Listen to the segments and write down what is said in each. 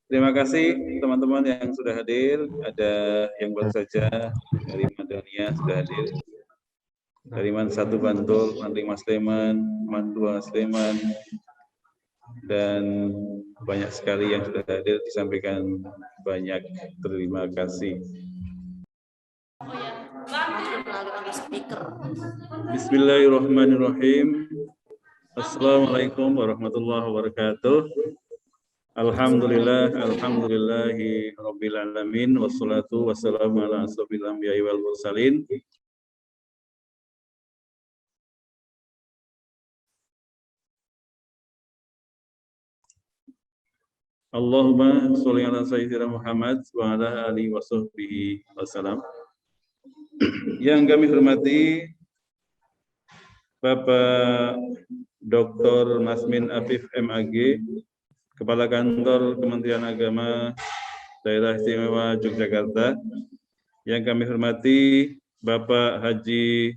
Terima kasih teman-teman yang sudah hadir. Ada yang baru saja dari Madania sudah hadir. Dari Man 1 Bantul, Man 5 Sleman, Man 2 Sleman, dan banyak sekali yang sudah hadir disampaikan banyak terima kasih. Bismillahirrahmanirrahim. Assalamualaikum warahmatullahi wabarakatuh. Alhamdulillahi rabbil alamin, wassalatu wassalamu ala asrofil anbiya'i wal mursalin. Allahumma sholli ala sayyidina Muhammad wa ala alihi wa sahbihi wasallam. Yang kami hormati Bapak Dr. Masmin Afif MAG, Kepala Kantor Kementerian Agama Daerah Istimewa Yogyakarta. Yang kami hormati Bapak Haji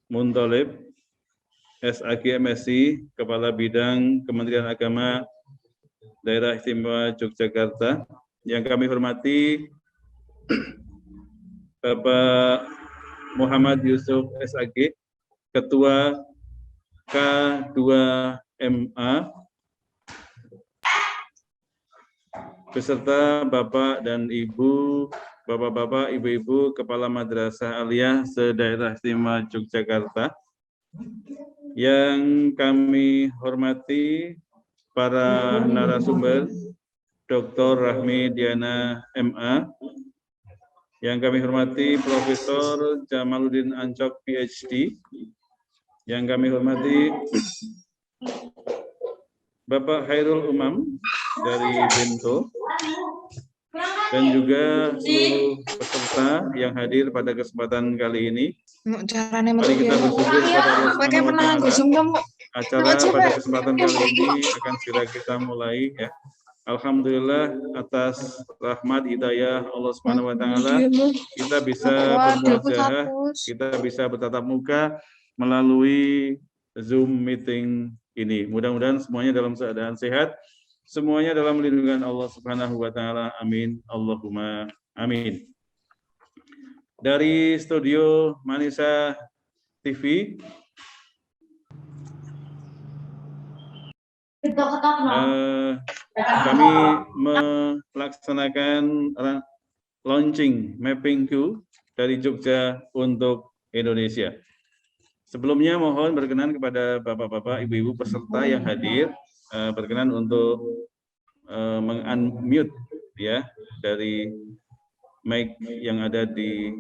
Muntolib, SAG MSI, Kepala Bidang Kementerian Agama Daerah Istimewa Yogyakarta. Yang kami hormati Bapak Muhammad Yusuf SAG, Ketua K2MA, beserta Bapak dan Ibu, Bapak-bapak, Ibu-ibu, Kepala Madrasah Aliyah se-Daerah Istimewa Yogyakarta. Yang kami hormati para narasumber, Dr. Rahmi Diana MA, yang kami hormati Profesor Jamaluddin Ancok PhD, yang kami hormati Bapak Hairul Umam dari Bento, dan juga seluruh peserta yang hadir pada kesempatan kali ini. Mari kita bersyukur kepada Allah Subhanahu wa Ta'ala. Acara pada kesempatan kali ini akan segera kita mulai ya. Alhamdulillah atas rahmat hidayah Allah Subhanahu wa Ta'ala kita bisa bermuajahah, kita bisa bertatap muka melalui Zoom meeting ini. Mudah-mudahan semuanya dalam keadaan sehat, semuanya dalam lindungan Allah Subhanahu wa Ta'ala. Amin. Allahumma amin. Dari studio Manisa TV, kami melaksanakan launching Mapping Q dari Jogja untuk Indonesia. Sebelumnya mohon berkenan kepada bapak-bapak, ibu-ibu peserta yang hadir berkenan untuk meng-unmute ya dari mic yang ada di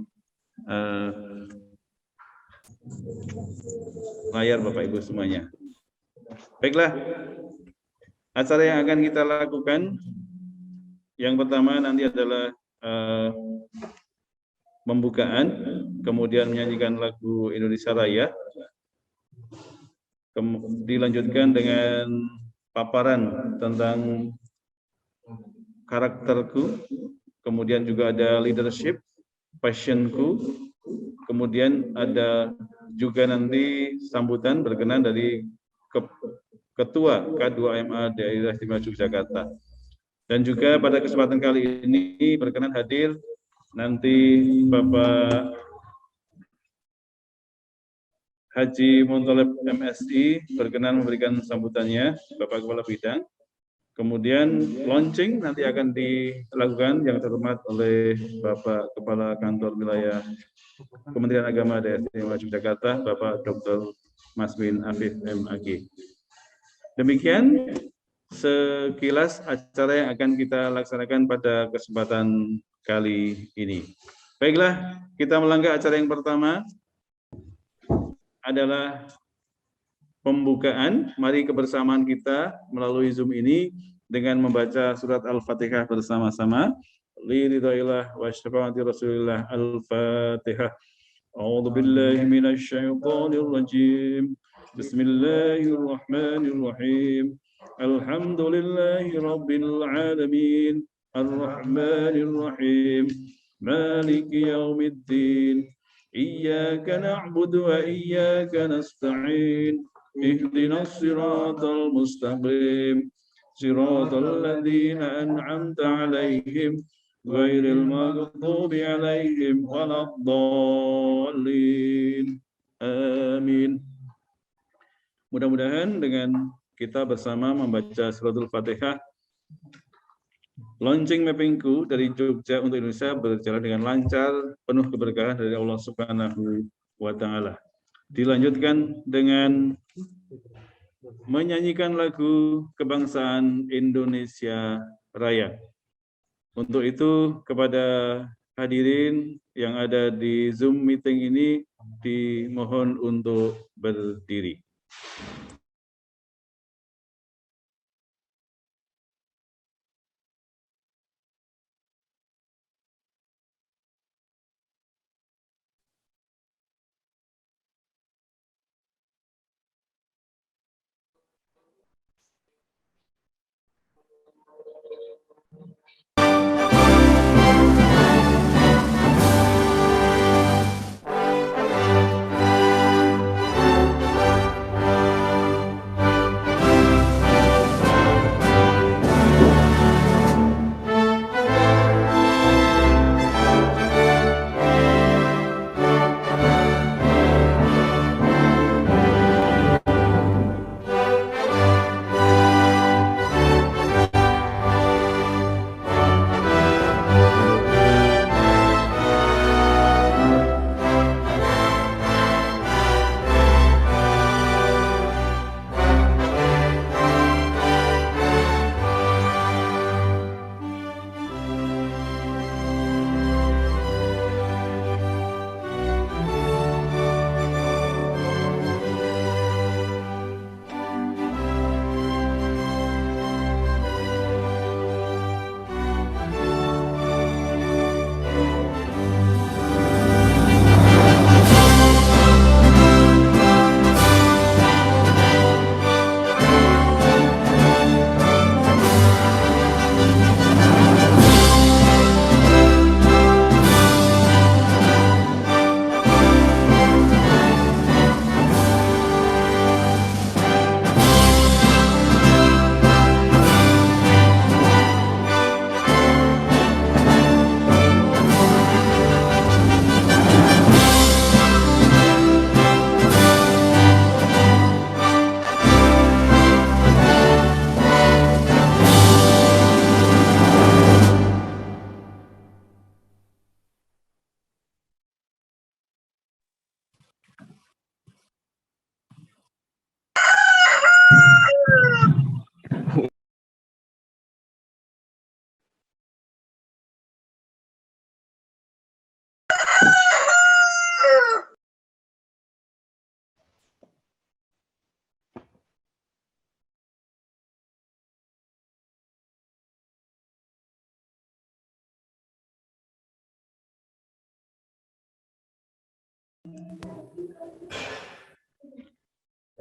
layar Bapak Ibu semuanya. Baiklah, acara yang akan kita lakukan yang pertama nanti adalah pembukaan, kemudian menyanyikan lagu Indonesia Raya, dilanjutkan dengan paparan tentang karakterku, kemudian juga ada leadership, passionku, kemudian ada juga nanti sambutan berkenan dari Ketua K2MA Daerah Istimewa Yogyakarta. Dan juga pada kesempatan kali ini berkenan hadir nanti Bapak Haji Muntolib MSI berkenan memberikan sambutannya, Bapak Kepala Bidang. Kemudian launching nanti akan dilakukan yang terhormat oleh Bapak Kepala Kantor Wilayah Kementerian Agama Daerah Istimewa Yogyakarta, Bapak Dr. Masmin Afif MAG. Demikian sekilas acara yang akan kita laksanakan pada kesempatan kali ini. Baiklah, kita melangkah acara yang pertama adalah pembukaan. Mari kebersamaan kita melalui Zoom ini dengan membaca surat Al-Fatihah bersama-sama. Liridhaillah wa syafaati Rasulillah. Al-Fatihah. A'udzu billahi minasy syaithanir rajim. Bismillahirrahmanirrahim. Alhamdulillahi rabbil alamin. Ar-Rahmanir Rahim. Maliki yaumiddin. Iyyaka na'budu wa iyyaka nasta'in. Ihdinas siratal mustaqim. Siratal ladzina an'amta 'alaihim ghairil maghdubi 'alaihim waladdallin. Amin. Mudah-mudahan dengan kita bersama membaca suratul Fatihah, launching mappingku dari Jogja untuk Indonesia berjalan dengan lancar, penuh keberkahan dari Allah Subhanahu wa Ta'ala. Dilanjutkan dengan menyanyikan lagu kebangsaan Indonesia Raya. Untuk itu, kepada hadirin yang ada di Zoom meeting ini, dimohon untuk berdiri.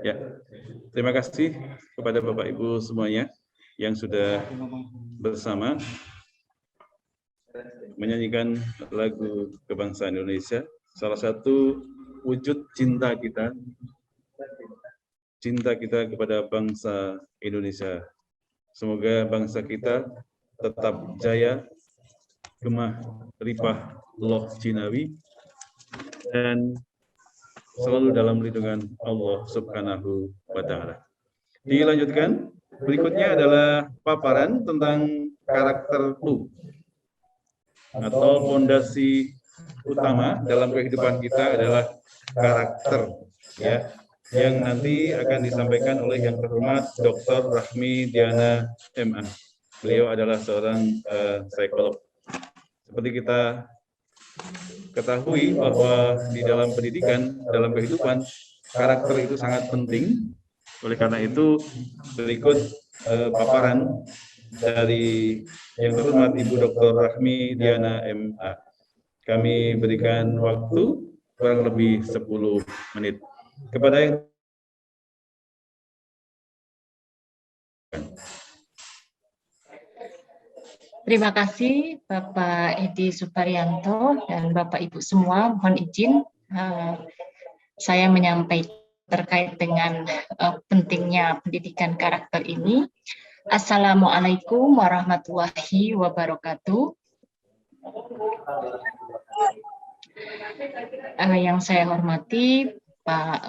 Ya, terima kasih kepada Bapak Ibu semuanya yang sudah bersama menyanyikan lagu kebangsaan Indonesia, salah satu wujud cinta kita kepada bangsa Indonesia. Semoga bangsa kita tetap jaya, gemah, ripah, loh jinawi, dan selalu dalam lindungan Allah Subhanahu wa Ta'ala. Dilanjutkan, berikutnya adalah paparan tentang karakter atau fondasi utama dalam kehidupan kita adalah karakter, ya, yang nanti akan disampaikan oleh yang terhormat Dr. Rahmi Diana MA. Beliau adalah seorang psikolog. Seperti kita ketahui bahwa di dalam pendidikan, dalam kehidupan, karakter itu sangat penting. Oleh karena itu, berikut paparan dari yang terhormat Ibu Dr. Rahmi Diana MA. Kami berikan waktu kurang lebih 10 menit. Kepada yang Terima kasih Bapak Edi Suparyanto dan Bapak Ibu semua. Mohon izin saya menyampaikan terkait dengan pentingnya pendidikan karakter ini. Assalamualaikum warahmatullahi wabarakatuh. Yang saya hormati Pak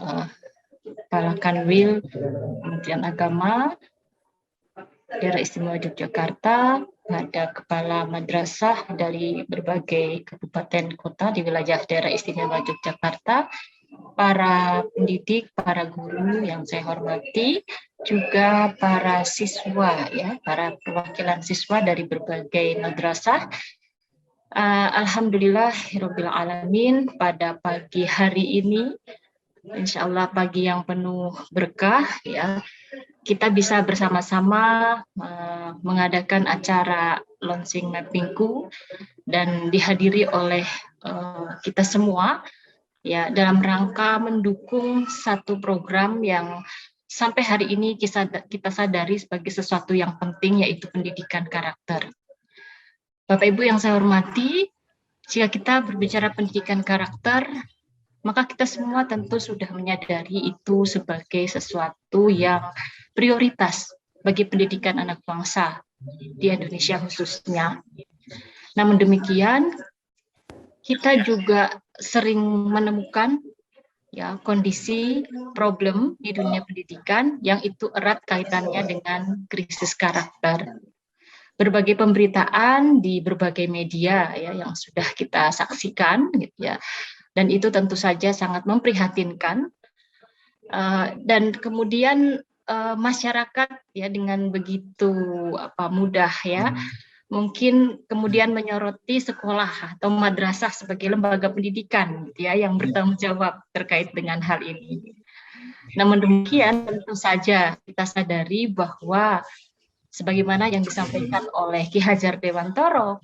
Kepala Kanwil Kementerian Agama Daerah Istimewa Yogyakarta, ada kepala madrasah dari berbagai kabupaten kota di wilayah Daerah Istimewa Yogyakarta, para pendidik, para guru yang saya hormati, juga para siswa, ya, para perwakilan siswa dari berbagai madrasah. Alhamdulillahirabbil alamin, pada pagi hari ini, insya Allah pagi yang penuh berkah, ya, kita bisa bersama-sama mengadakan acara launching Mappingku dan dihadiri oleh kita semua, ya, dalam rangka mendukung satu program yang sampai hari ini kita sadari sebagai sesuatu yang penting, yaitu pendidikan karakter. Bapak Ibu yang saya hormati, jika kita berbicara pendidikan karakter, maka kita semua tentu sudah menyadari itu sebagai sesuatu yang prioritas bagi pendidikan anak bangsa di Indonesia khususnya. Namun demikian, kita juga sering menemukan, ya, kondisi problem di dunia pendidikan yang itu erat kaitannya dengan krisis karakter. Berbagai pemberitaan di berbagai media, ya, yang sudah kita saksikan, gitu ya. Dan itu tentu saja sangat memprihatinkan, dan kemudian masyarakat, ya, dengan begitu mudah, ya, mungkin kemudian menyoroti sekolah atau madrasah sebagai lembaga pendidikan, gitu ya, yang bertanggung jawab terkait dengan hal ini. Namun demikian tentu saja kita sadari bahwa sebagaimana yang disampaikan oleh Ki Hajar Dewantoro,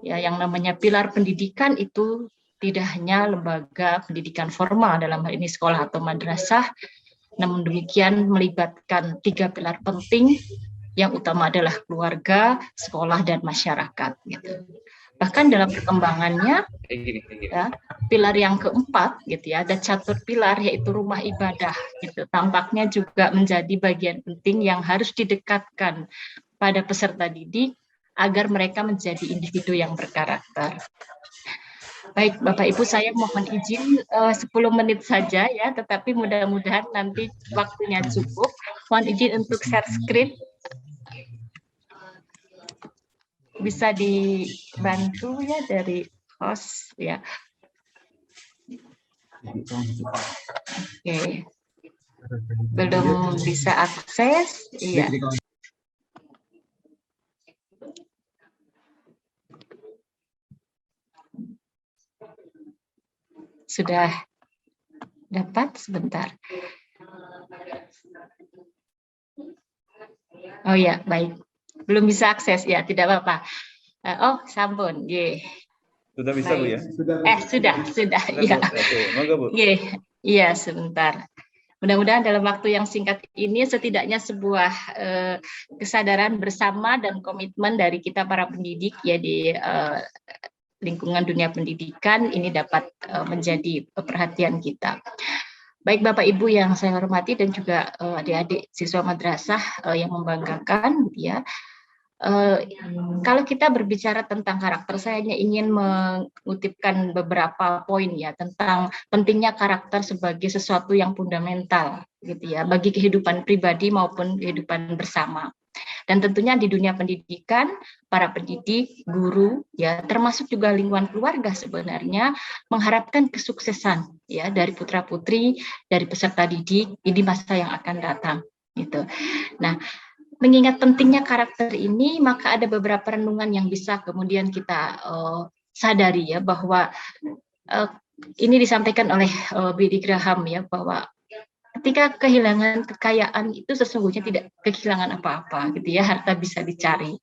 ya, yang namanya pilar pendidikan itu tidak hanya lembaga pendidikan formal, dalam hal ini sekolah atau madrasah, namun demikian melibatkan 3 pilar penting, yang utama adalah keluarga, sekolah, dan masyarakat. Gitu. Bahkan dalam perkembangannya, ya, pilar yang keempat, gitu ya, ada catur pilar, yaitu rumah ibadah. Gitu. Tampaknya juga menjadi bagian penting yang harus didekatkan pada peserta didik agar mereka menjadi individu yang berkarakter. Baik, Bapak Ibu, saya mohon izin 10 menit saja, ya, tetapi mudah-mudahan nanti waktunya cukup. Mohon izin untuk share screen. Bisa dibantu, ya, dari host, ya. Oke. Belum bisa akses, iya. Sudah dapat? Sebentar. Oh ya, baik. Belum bisa akses, ya, tidak apa-apa. Oh, sampun, ye. Sudah bisa, Bu, ya? Sudah, ya. Oke, monggo, Bu. Iya, sebentar. Mudah-mudahan dalam waktu yang singkat ini setidaknya sebuah kesadaran bersama dan komitmen dari kita para pendidik, ya, di lingkungan dunia pendidikan ini dapat menjadi perhatian kita. Baik Bapak Ibu yang saya hormati dan juga adik-adik siswa madrasah yang membanggakan, ya. Kalau kita berbicara tentang karakter, saya hanya ingin mengutipkan beberapa poin, ya, tentang pentingnya karakter sebagai sesuatu yang fundamental, gitu ya, bagi kehidupan pribadi maupun kehidupan bersama. Dan tentunya di dunia pendidikan, para pendidik, guru, ya, termasuk juga lingkungan keluarga sebenarnya mengharapkan kesuksesan, ya, dari putra-putri, dari peserta didik di masa yang akan datang, gitu. Nah, mengingat pentingnya karakter ini, maka ada beberapa renungan yang bisa kemudian kita sadari, ya, bahwa ini disampaikan oleh Billy Graham, ya, bahwa ketika kehilangan kekayaan itu sesungguhnya tidak kehilangan apa-apa, gitu ya, harta bisa dicari.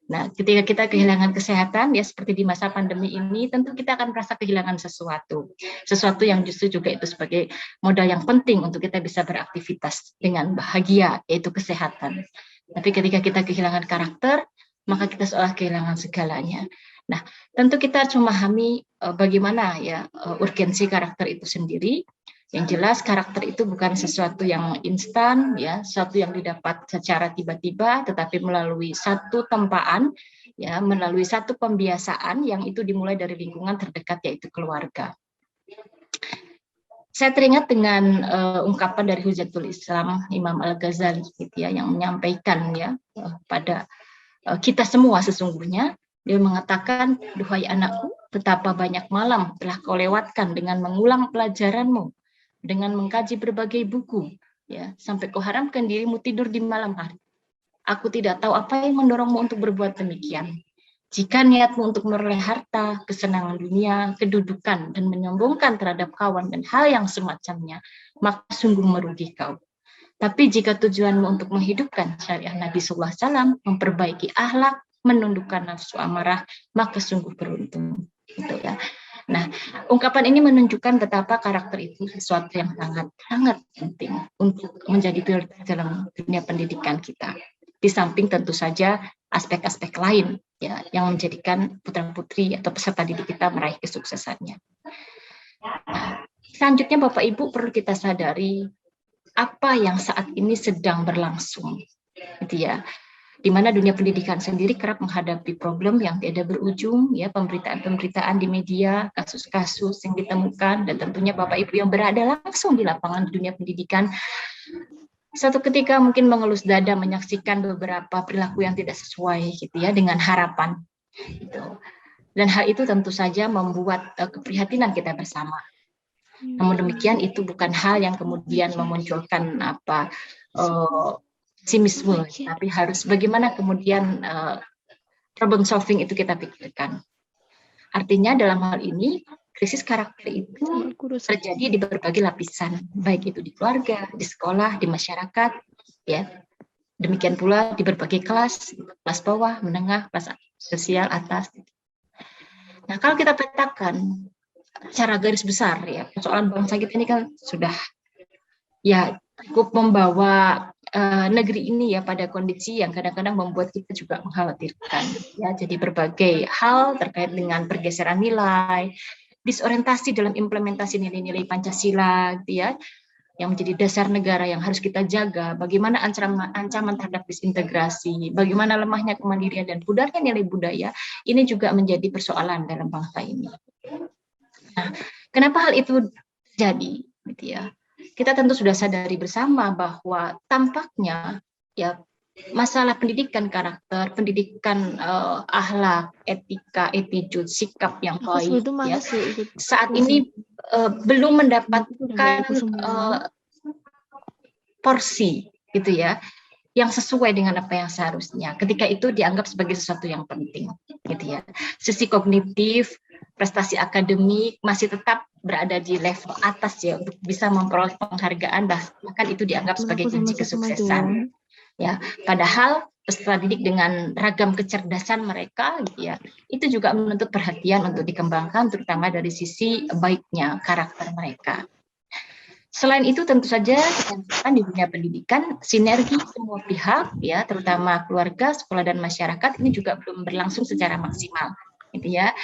Nah, ketika kita kehilangan kesehatan, ya, seperti di masa pandemi ini, tentu kita akan merasa kehilangan sesuatu yang justru juga itu sebagai modal yang penting untuk kita bisa beraktivitas dengan bahagia, yaitu kesehatan. Tapi ketika kita kehilangan karakter, maka kita seolah kehilangan segalanya. Nah, tentu kita harus memahami bagaimana, ya, urgensi karakter itu sendiri. Yang jelas karakter itu bukan sesuatu yang instan, ya, sesuatu yang didapat secara tiba-tiba, tetapi melalui satu tempaan, ya, melalui satu pembiasaan yang itu dimulai dari lingkungan terdekat yaitu keluarga. Saya teringat dengan ungkapan dari Hujatul Islam Imam Al-Ghazali gitu ya, yang menyampaikan ya pada kita semua sesungguhnya. Dia mengatakan, duhai anakku, betapa banyak malam telah kau lewatkan dengan mengulang pelajaranmu, dengan mengkaji berbagai buku, ya, sampai kau haramkan dirimu tidur di malam hari. Aku tidak tahu apa yang mendorongmu untuk berbuat demikian. Jika niatmu untuk meroleh harta, kesenangan dunia, kedudukan, dan menyombongkan terhadap kawan dan hal yang semacamnya, maka sungguh merugi kau. Tapi jika tujuanmu untuk menghidupkan syariah Nabi SAW, memperbaiki akhlak, menundukkan nafsu amarah, maka sungguh beruntung. Gitu ya. Nah, ungkapan ini menunjukkan betapa karakter itu sesuatu yang sangat penting untuk menjadi prioritas dalam dunia pendidikan kita. Di samping tentu saja aspek-aspek lain ya yang menjadikan putra-putri atau peserta didik kita meraih kesuksesannya. Nah, selanjutnya Bapak Ibu perlu kita sadari apa yang saat ini sedang berlangsung, gitu ya. Di mana dunia pendidikan sendiri kerap menghadapi problem yang tidak berujung, ya, pemberitaan-pemberitaan di media, kasus-kasus yang ditemukan, dan tentunya Bapak Ibu yang berada langsung di lapangan dunia pendidikan, satu ketika mungkin mengelus dada menyaksikan beberapa perilaku yang tidak sesuai, gitu ya, dengan harapan, gitu. Dan hal itu tentu saja membuat keprihatinan kita bersama. Namun demikian itu bukan hal yang kemudian memunculkan pesimisme, tapi harus bagaimana kemudian problem solving itu kita pikirkan. Artinya dalam hal ini krisis karakter itu terjadi di berbagai lapisan, baik itu di keluarga, di sekolah, di masyarakat, ya. Demikian pula di berbagai kelas bawah, menengah, kelas sosial atas. Nah, kalau kita petakan secara garis besar ya, persoalan bangsa kita ini kan sudah ya cukup membawa negeri ini ya pada kondisi yang kadang-kadang membuat kita juga mengkhawatirkan ya. Jadi berbagai hal terkait dengan pergeseran nilai, disorientasi dalam implementasi nilai-nilai Pancasila gitu ya, yang menjadi dasar negara yang harus kita jaga, bagaimana ancaman terhadap disintegrasi, bagaimana lemahnya kemandirian dan pudarnya nilai budaya, ini juga menjadi persoalan dalam bangsa ini. Nah, kenapa hal itu terjadi gitu ya? Kita tentu sudah sadari bersama bahwa tampaknya ya masalah pendidikan karakter, pendidikan akhlak, etika, attitude, sikap yang baik ya, saat ini belum mendapatkan porsi gitu ya yang sesuai dengan apa yang seharusnya. Ketika itu dianggap sebagai sesuatu yang penting gitu ya. Sisi kognitif, prestasi akademik masih tetap berada di level atas ya untuk bisa memperoleh penghargaan, bahkan itu dianggap sebagai kunci kesuksesan. Ya, padahal peserta didik dengan ragam kecerdasan mereka gitu ya, itu juga menuntut perhatian untuk dikembangkan terutama dari sisi baiknya karakter mereka. Selain itu tentu saja di dunia pendidikan sinergi semua pihak ya, terutama keluarga, sekolah dan masyarakat ini juga belum berlangsung secara maksimal gitu ya.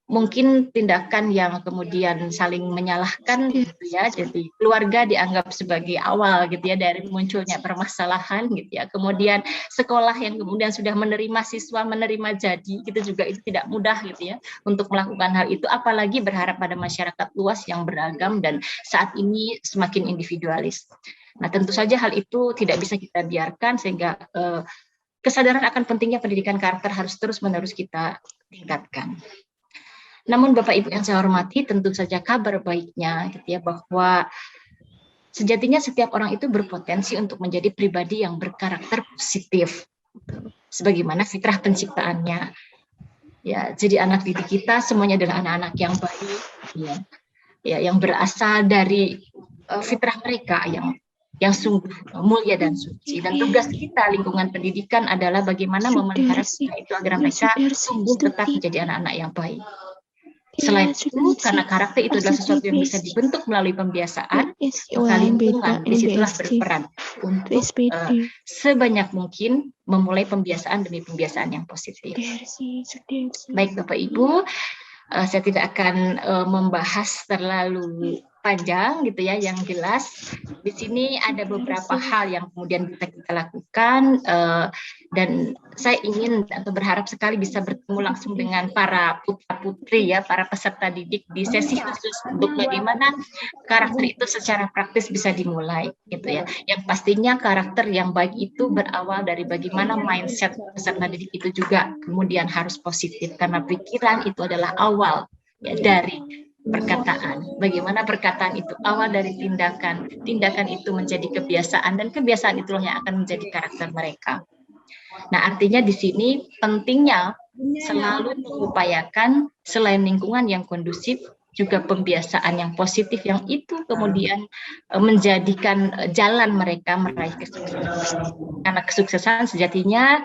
Mungkin tindakan yang kemudian saling menyalahkan gitu ya, jadi keluarga dianggap sebagai awal gitu ya dari munculnya permasalahan gitu ya, kemudian sekolah yang kemudian sudah menerima siswa menerima jadi gitu juga itu tidak mudah gitu ya untuk melakukan hal itu, apalagi berharap pada masyarakat luas yang beragam dan saat ini semakin individualis. Nah, tentu saja hal itu tidak bisa kita biarkan sehingga kesadaran akan pentingnya pendidikan karakter harus terus-menerus kita tingkatkan. Namun Bapak Ibu yang saya hormati, tentu saja kabar baiknya gitu ya, bahwa sejatinya setiap orang itu berpotensi untuk menjadi pribadi yang berkarakter positif sebagaimana fitrah penciptaannya. Ya, jadi anak didik kita semuanya adalah anak-anak yang baik ya. Ya, yang berasal dari fitrah mereka yang sungguh mulia dan suci, dan tugas kita lingkungan pendidikan adalah bagaimana memelihara itu agar mereka sungguh tetap menjadi anak-anak yang baik. Selain itu, karena karakter itu adalah sesuatu yang bisa dibentuk melalui pembiasaan, maka lingkungan disitulah berperan untuk sebanyak mungkin memulai pembiasaan demi pembiasaan yang positif. Baik Bapak Ibu, saya tidak akan membahas terlalu panjang gitu ya, yang jelas di sini ada beberapa hal yang kemudian kita lakukan, dan saya ingin atau berharap sekali bisa bertemu langsung dengan para putra-putri ya, para peserta didik di sesi khusus untuk bagaimana karakter itu secara praktis bisa dimulai gitu ya. Yang pastinya karakter yang baik itu berawal dari bagaimana mindset peserta didik itu juga kemudian harus positif, karena pikiran itu adalah awal ya dari perkataan. Bagaimana perkataan itu awal dari tindakan, tindakan itu menjadi kebiasaan, dan kebiasaan itulah yang akan menjadi karakter mereka. Nah, artinya di sini pentingnya selalu mengupayakan selain lingkungan yang kondusif, juga pembiasaan yang positif yang itu kemudian menjadikan jalan mereka meraih kesuksesan. Karena kesuksesan sejatinya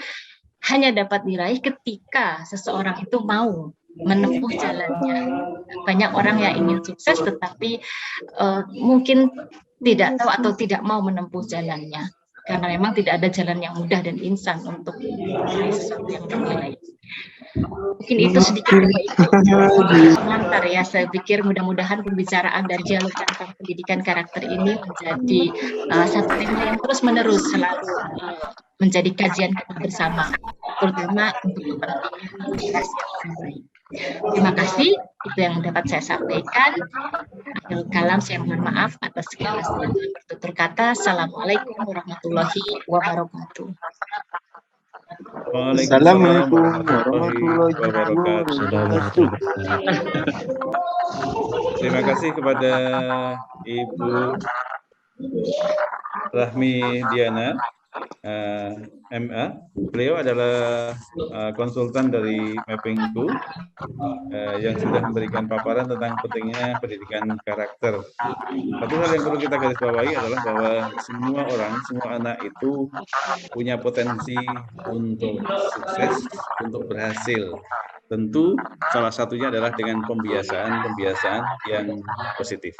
hanya dapat diraih ketika seseorang itu mau menempuh jalannya. Banyak orang yang ingin sukses tetapi mungkin tidak tahu atau tidak mau menempuh jalannya, karena memang tidak ada jalan yang mudah dan instan untuk meraih sesuatu yang bernilai. Mungkin itu sedikit pengantar ya. Saya pikir mudah-mudahan pembicaraan dan dialog tentang pendidikan karakter ini menjadi satu tema yang terus-menerus selalu menjadi kajian kita bersama, terutama untuk kepentingan generasi yang lebih baik. Terima kasih, itu yang dapat saya sampaikan. Akhirul kalam, saya mohon maaf atas segala bertutur kata. Assalamualaikum warahmatullahi wabarakatuh. Assalamualaikum warahmatullahi wabarakatuh. Terima kasih kepada Ibu Rahmi Diana, MA. Beliau adalah konsultan dari Mapping2 yang sudah memberikan paparan tentang pentingnya pendidikan karakter. Satu hal yang perlu kita garis bawahi adalah bahwa semua orang, semua anak itu punya potensi untuk sukses, untuk berhasil. Tentu salah satunya adalah dengan pembiasaan yang positif.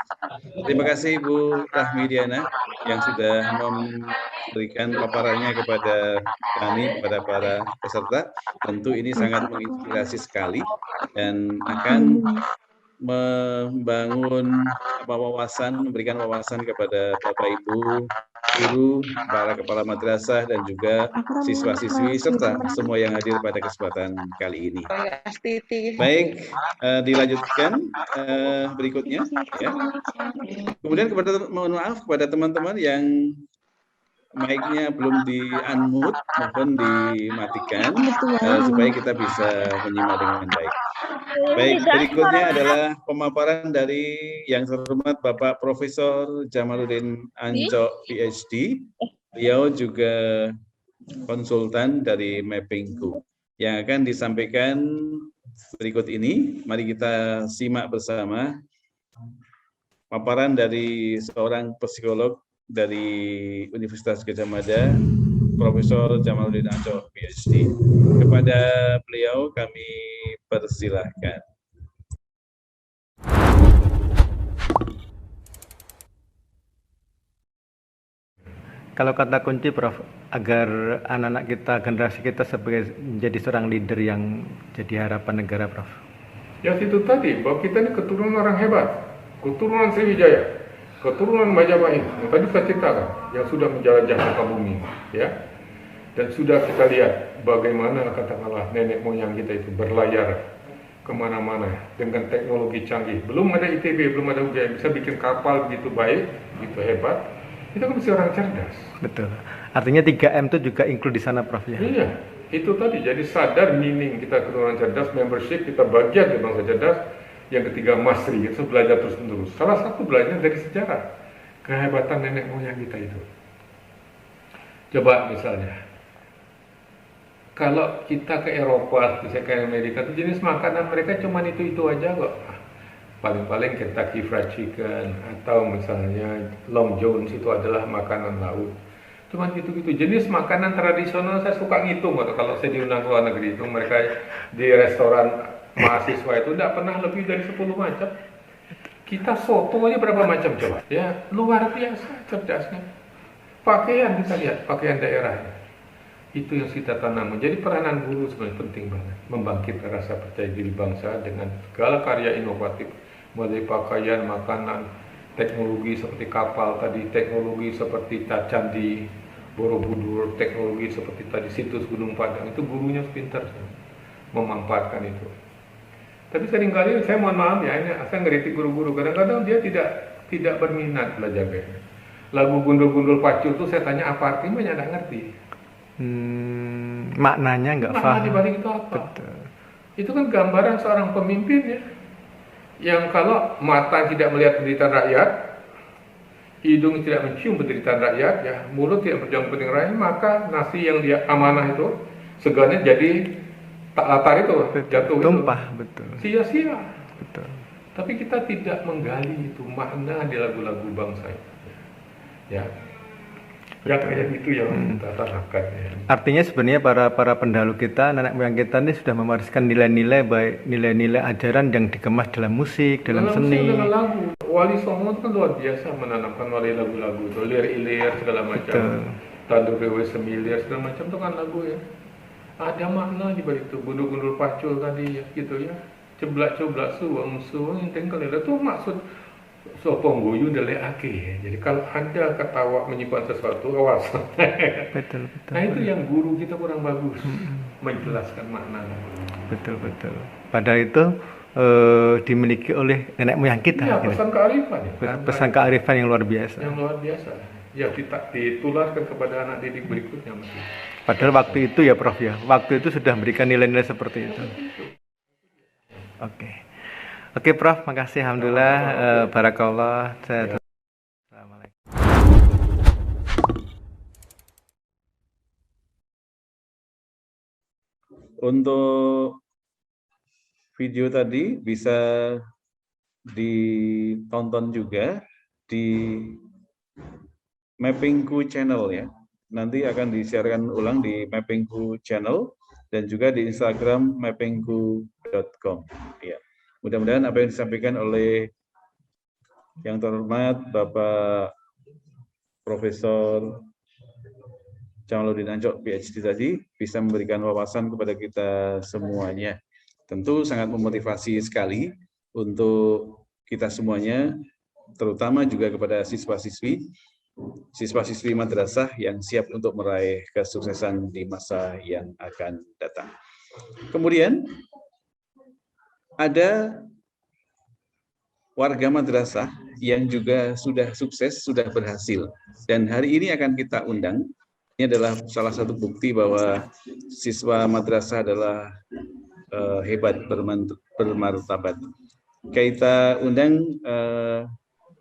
Terima kasih Bu Rahmi Diana yang sudah memberikan paparannya kepada kami, kepada para peserta. Tentu ini sangat menginspirasi sekali dan akan membangun wawasan, memberikan wawasan kepada Bapak Ibu, guru, para kepala madrasah, dan juga siswa-siswi, serta semua yang hadir pada kesempatan kali ini. Baik, dilanjutkan berikutnya. Ya. Kemudian mohon maaf kepada teman-teman yang mic-nya belum di-unmute, mohon dimatikan supaya kita bisa menyimak dengan baik. Baik, berikutnya adalah pemaparan dari yang terhormat Bapak Profesor Jamaluddin Anco, PhD. Beliau juga konsultan dari Mapping2 yang akan disampaikan berikut ini. Mari kita simak bersama paparan dari seorang psikolog dari Universitas Gadjah Mada, Profesor Jamaluddin Anco, PhD. Kepada beliau kami persilahkan. Kalau kata kunci, Prof, agar anak-anak kita, generasi kita sebagai menjadi seorang leader yang jadi harapan negara, Prof. Ya itu tadi, bahwa kita ini keturunan orang hebat, keturunan Sriwijaya, keturunan Majapahit, yang tadi saya ceritakan, yang sudah menjelajah muka bumi, ya. Dan sudah kita lihat bagaimana katakanlah nenek moyang kita itu berlayar kemana-mana dengan teknologi canggih. Belum ada ITB, belum ada UGM, bisa bikin kapal begitu baik, begitu hebat. Itu kan mesti orang cerdas. Betul. Artinya 3M itu juga include di sana, Prof, ya? Iya, itu tadi. Jadi sadar meaning kita keturunan cerdas, membership kita bagian dari bangsa cerdas. Yang ketiga Masri, itu belajar terus-menerus. Salah satu belajar dari sejarah, kehebatan nenek moyang kita itu. Coba misalnya, kalau kita ke Eropa, misalnya ke Amerika, itu jenis makanan mereka cuma itu aja kok. Paling-paling Kentucky Fried Chicken, atau misalnya Long John's itu adalah makanan laut. Cuma gitu-gitu. Jenis makanan tradisional saya suka ngitung, atau kalau saya diundang ke luar negeri itu, mereka di restoran mahasiswa itu tidak pernah lebih dari 10 macam. Kita soto aja berapa macam coba? Ya luar biasa cerdasnya. Pakaian kita lihat, pakaian daerahnya. Itu yang kita tanam. Jadi peranan guru sebenarnya penting banget. Membangkitkan rasa percaya diri bangsa dengan segala karya inovatif. Mulai pakaian, makanan, teknologi seperti kapal tadi, teknologi seperti candi Borobudur, teknologi seperti tadi situs Gunung Padang, itu gurunya pintar memanfaatkan itu. Tapi seringkali saya mohon maaf ya, ini saya ngeritik guru-guru, kadang-kadang dia tidak berminat belajar band. Lagu Gundul-Gundul Pacul itu saya tanya apa artinya, banyak nggak ngerti. Maknanya nggak paham. Makna dibalik itu apa? Betul. Itu kan gambaran seorang pemimpin ya, yang kalau mata tidak melihat penderitaan rakyat, hidung tidak mencium penderitaan rakyat, ya mulut tidak berjuang penting rakyat, maka nasi yang dia amanah itu segalanya jadi tak latar itu jatuh tumpah itu. Betul. Sia-sia. Betul. Tapi kita tidak menggali itu makna di lagu-lagu bangsa itu. Ya. Ya kayak gitu yang kita tanamkan ya. Artinya sebenarnya para pendahulu kita, nenek moyang kita ini sudah mewariskan nilai-nilai baik nilai-nilai ajaran yang dikemas dalam musik, dalam seni. Dalam lagu. Wali Songo kan luar biasa menanamkan wali lagu-lagu itu, lir-ilir segala macam. Tandur Dewe Semilir segala macam itu kan lagu ya. Ada makna di balik itu. Gundul-gundul Pacul tadi ya, gitu ya. Ceblak-ceblak suwang yang tinggal itu maksud sopong guyu dele ake. Jadi kalau Anda ketawa menyimpan sesuatu, awas. Betul. Nah itu yang guru kita kurang bagus menjelaskan maknanya. Betul. Padahal itu dimiliki oleh nenek moyang kita. Ya, pesan kearifan ya. Pesan kearifan yang luar biasa. Yang luar biasa. Ya ditularkan kepada anak didik berikutnya mesti. Padahal waktu itu ya Prof ya, waktu itu sudah memberikan nilai-nilai seperti itu. Oke Prof, makasih. Alhamdulillah, barakallah. Assalamualaikum. Untuk video tadi bisa ditonton juga di Mappingku channel ya. Nanti akan disiarkan ulang di Mappingku channel dan juga di Instagram mappingku.com. Ya. Mudah-mudahan apa yang disampaikan oleh yang terhormat Bapak Profesor Jamaluddin Ancok PhD tadi bisa memberikan wawasan kepada kita semuanya. Tentu sangat memotivasi sekali untuk kita semuanya, terutama juga kepada siswa-siswi madrasah yang siap untuk meraih kesuksesan di masa yang akan datang. Kemudian ada warga madrasah yang juga sudah sukses, sudah berhasil. Dan hari ini akan kita undang. Ini adalah salah satu bukti bahwa siswa madrasah adalah hebat, bermartabat. Kita undang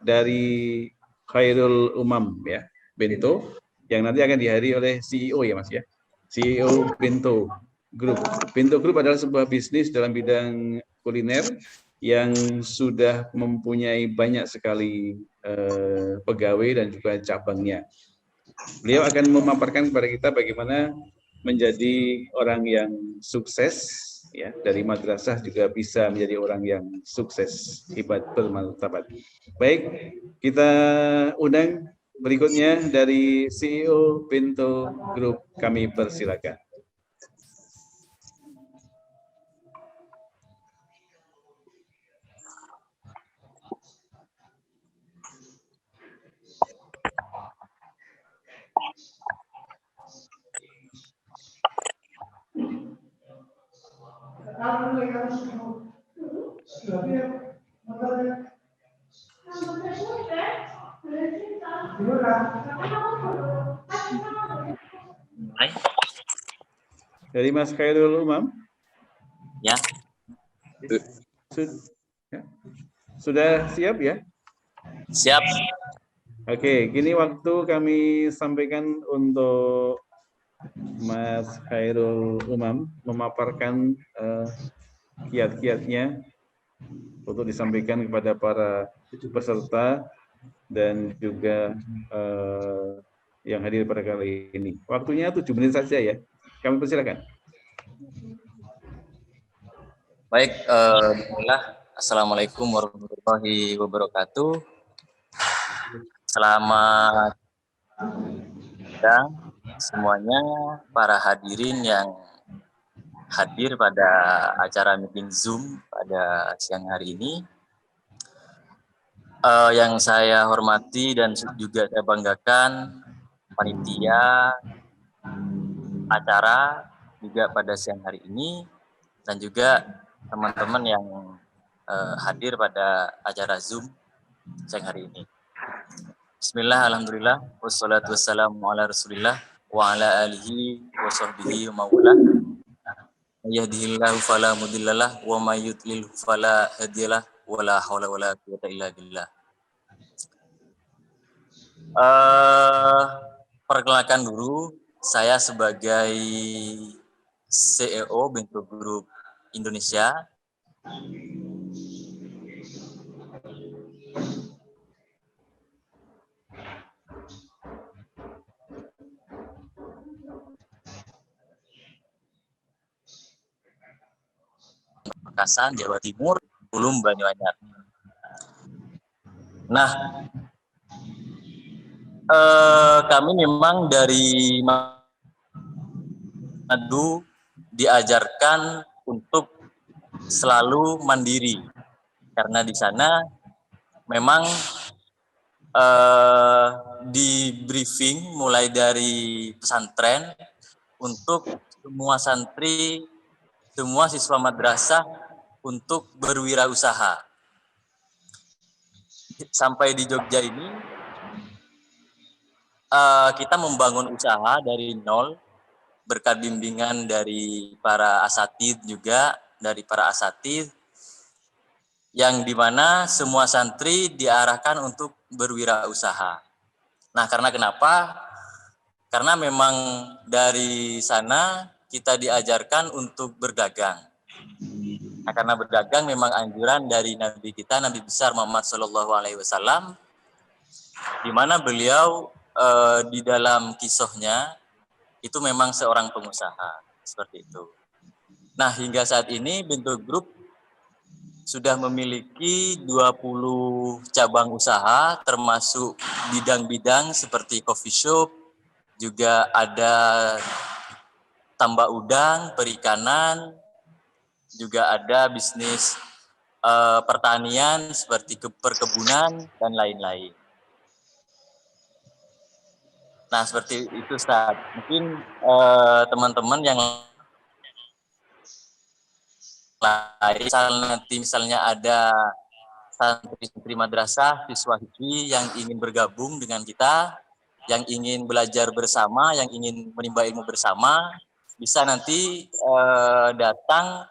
dari Khairul Umam ya, Bento, yang nanti akan dihadiri oleh CEO ya Mas ya. CEO Bento Group. Bento Group adalah sebuah bisnis dalam bidang kuliner yang sudah mempunyai banyak sekali pegawai dan juga cabangnya. Beliau akan memaparkan kepada kita bagaimana menjadi orang yang sukses ya, dari madrasah juga bisa menjadi orang yang sukses, hebat, bermartabat. Baik, kita undang berikutnya dari CEO Bento Group, kami persilakan. Dari Mas Khairul Umam. Ya. Sudah siap ya? Siap. Oke, kini waktu kami sampaikan untuk Mas Khairul Umam memaparkan kiat-kiatnya untuk disampaikan kepada para peserta dan juga yang hadir pada kali ini. Waktunya 7 menit saja ya. Kami persilakan. Baik, bismillah. Assalamualaikum warahmatullahi wabarakatuh. Selamat siang semuanya, para hadirin yang hadir pada acara meeting Zoom pada siang hari ini. Yang saya hormati dan juga saya banggakan panitia acara juga pada siang hari ini, dan juga teman-teman yang hadir pada acara Zoom siang hari ini. Bismillah, alhamdulillah, wassalatu wassalamu ala rasulillah wa ala alihi wa sahbihi wa mawala. Yahdihillahu fala mudhillalah wa may yudlil fala hadiyalah wa la haula wa la quwwata illa billah. Perkenalkan dulu, saya sebagai CEO Bento Group Indonesia. Pamekasan, Jawa Timur, Ulum, Banyuanyar. Nah, kami memang dari Madu diajarkan untuk selalu mandiri, karena di sana memang di briefing mulai dari pesantren untuk semua santri, semua siswa madrasah untuk berwirausaha. Sampai di Jogja ini kita membangun usaha dari nol berkat bimbingan dari para asatidz, juga dari para asatidz, yang dimana semua santri diarahkan untuk berwirausaha. Nah, karena kenapa? Karena memang dari sana kita diajarkan untuk berdagang. Nah, karena berdagang memang anjuran dari Nabi kita, Nabi besar Muhammad SAW, di mana beliau di dalam kisahnya itu memang seorang pengusaha, seperti itu. Nah, hingga saat ini Bento Group sudah memiliki 20 cabang usaha, termasuk bidang-bidang seperti coffee shop, juga ada tambak udang, perikanan, juga ada bisnis pertanian seperti perkebunan dan lain-lain. Nah, seperti itu, Ustaz. Mungkin teman-teman yang lain, nanti misalnya ada santri madrasah, siswa hijri yang ingin bergabung dengan kita, yang ingin belajar bersama, yang ingin menimba ilmu bersama, bisa nanti datang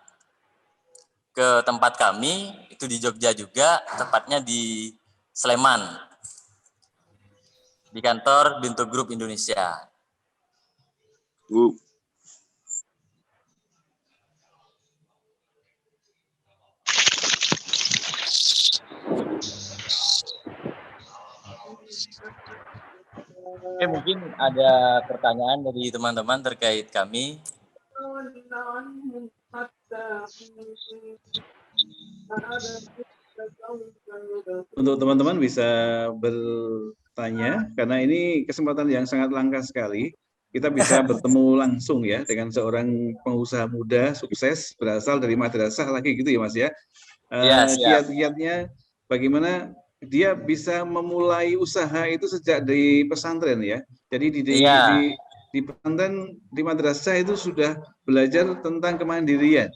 ke tempat kami, itu di Jogja juga, tepatnya di Sleman, di kantor Bento Group Indonesia. Bu. Oke, mungkin ada pertanyaan dari teman-teman terkait kami. Untuk teman-teman bisa bertanya, karena ini kesempatan yang sangat langka sekali. Kita bisa bertemu langsung ya dengan seorang pengusaha muda sukses berasal dari madrasah lagi gitu ya Mas ya. Kiat-kiatnya bagaimana dia bisa memulai usaha itu sejak di pesantren ya. Jadi di pesantren, di madrasah itu sudah belajar tentang kemandirian,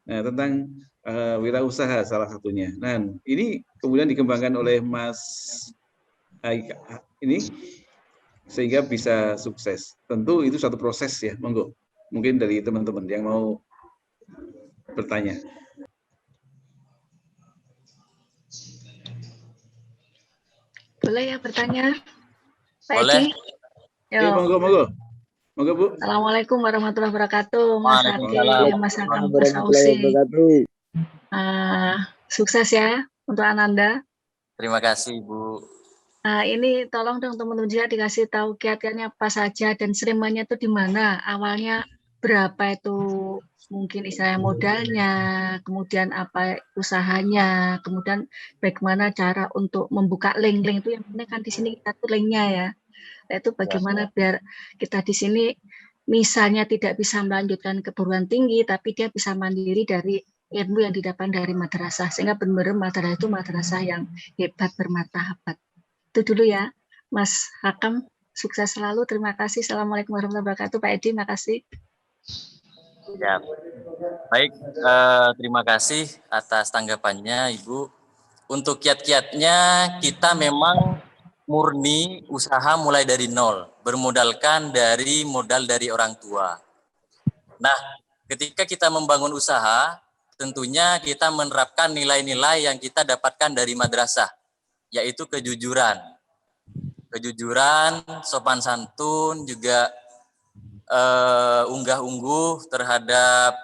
tentang wirausaha salah satunya. Nah, ini kemudian dikembangkan oleh Mas ini sehingga bisa sukses. Tentu itu satu proses ya, monggo. Mungkin dari teman-teman yang mau bertanya. Boleh ya bertanya? Pak Boleh. Oke, monggo, monggo. Monggo, Bu. Assalamualaikum warahmatullahi wabarakatuh. Mas Adi, Mas Akam, Mas Ausi. Sukses ya untuk Ananda. Terima kasih, Bu. Ini tolong dong teman-teman juga dikasih tahu kiat-kiatnya apa saja dan serimanya itu di mana, awalnya berapa itu mungkin istilahnya modalnya, kemudian apa usahanya, kemudian bagaimana cara untuk membuka link-link itu yang penting kan di sini kita tuh linknya ya. Nah, itu bagaimana biar kita di sini misalnya tidak bisa melanjutkan keguruan tinggi tapi dia bisa mandiri dari ilmu yang didapat dari madrasah, sehingga benar-benar madrasah itu madrasah yang hebat, bermartabat. Itu dulu ya, Mas Hakam. Sukses selalu. Terima kasih. Assalamualaikum warahmatullahi wabarakatuh. Pak Edi, makasih. Ya, baik. Terima kasih atas tanggapannya, Ibu. Untuk kiat-kiatnya, kita memang murni usaha mulai dari nol, bermodalkan dari modal dari orang tua. Nah, ketika kita membangun usaha, tentunya kita menerapkan nilai-nilai yang kita dapatkan dari madrasah, yaitu kejujuran. Kejujuran, sopan santun, juga unggah-ungguh terhadap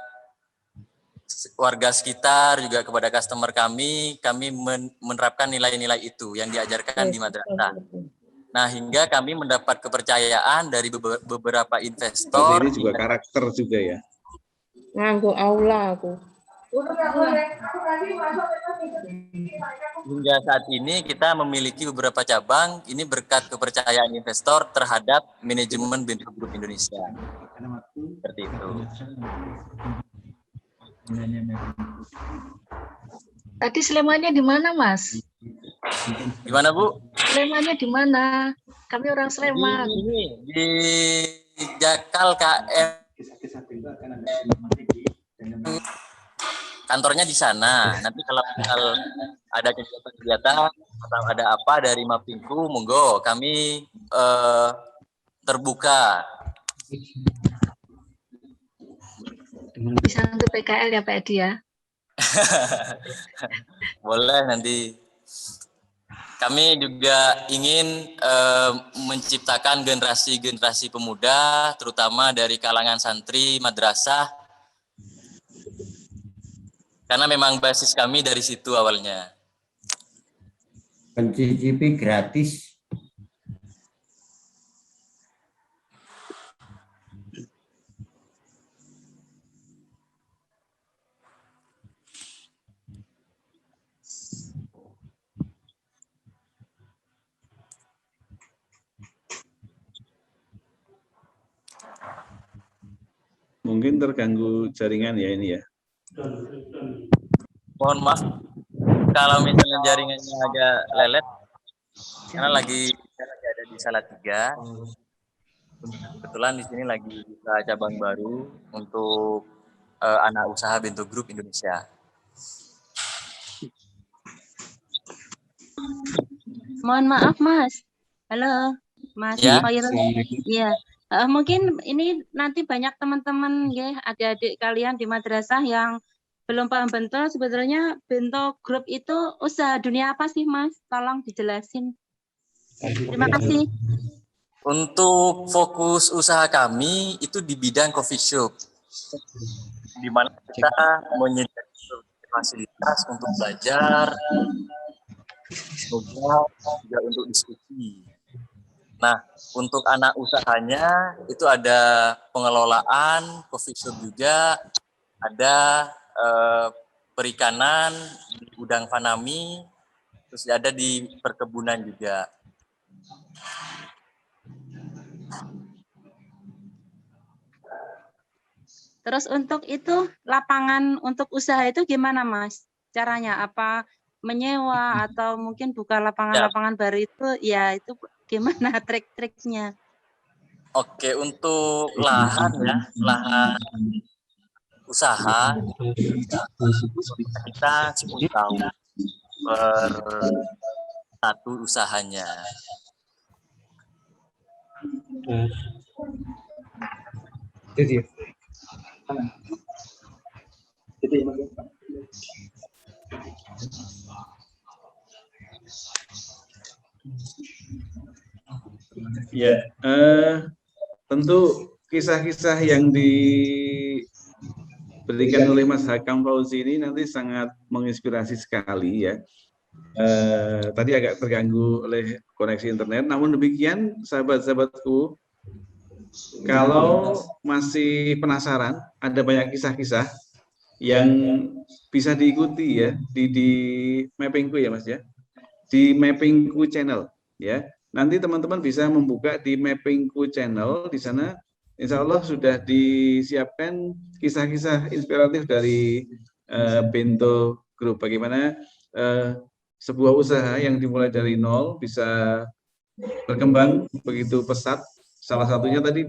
warga sekitar, juga kepada customer kami menerapkan nilai-nilai itu yang diajarkan di madrasah. Nah, hingga kami mendapat kepercayaan dari beberapa investor. Ini juga karakter juga ya. Nganggo aula aku. Hingga saat ini kita memiliki beberapa cabang, ini berkat kepercayaan investor terhadap manajemen Bento Group Indonesia. Seperti itu. Tadi Slemannya di mana, Mas? Gimana, Bu? Slemannya di mana? Kami orang Sleman. Di Jakal KM. Kantornya di sana. Nanti kalau ada kegiatan atau ada apa dari Mapinku, monggo kami terbuka. Bisa untuk PKL ya Pak Edi ya? Boleh nanti. Kami juga ingin menciptakan generasi-generasi pemuda, terutama dari kalangan santri, madrasah, karena memang basis kami dari situ awalnya. Mencicipi gratis. Mungkin terganggu jaringan ya ini ya. Mohon maaf kalau misalnya jaringannya agak lelet, karena lagi ada di Salatiga. Kebetulan di sini lagi buka cabang baru untuk anak usaha Bento Group Indonesia. Mohon maaf, Mas. Halo, Mas. Ya. Iya. Mungkin ini nanti banyak teman-teman ya, adik-adik kalian di madrasah yang belum paham Bento. Sebetulnya Bento Group itu usaha dunia apa sih, Mas? Tolong dijelasin. Terima kasih. Untuk fokus usaha kami itu di bidang coffee shop, di mana kita menyediakan fasilitas untuk belajar, juga untuk diskusi. Nah, untuk anak usahanya itu ada pengelolaan coffee shop juga, ada perikanan di Udang Fanami, terus ada di perkebunan juga. Terus untuk itu lapangan untuk usaha itu gimana, Mas? Caranya apa? Menyewa atau mungkin buka lapangan-lapangan baru itu ya itu gimana trik-triknya? Oke, untuk lahan ya, lahan usaha kita 10 tahun per satu usahanya. Jadi ya, tentu kisah-kisah yang diberikan oleh Mas Hakam Fauzi ini nanti sangat menginspirasi sekali ya. Tadi agak terganggu oleh koneksi internet, namun demikian sahabat-sahabatku, kalau masih penasaran, ada banyak kisah-kisah yang bisa diikuti ya di Mappingku ya Mas ya, di Mappingku channel ya. Nanti teman-teman bisa membuka di Mappingku channel, di sana insya Allah sudah disiapkan kisah-kisah inspiratif dari Bento Group. Bagaimana sebuah usaha yang dimulai dari nol bisa berkembang begitu pesat. Salah satunya tadi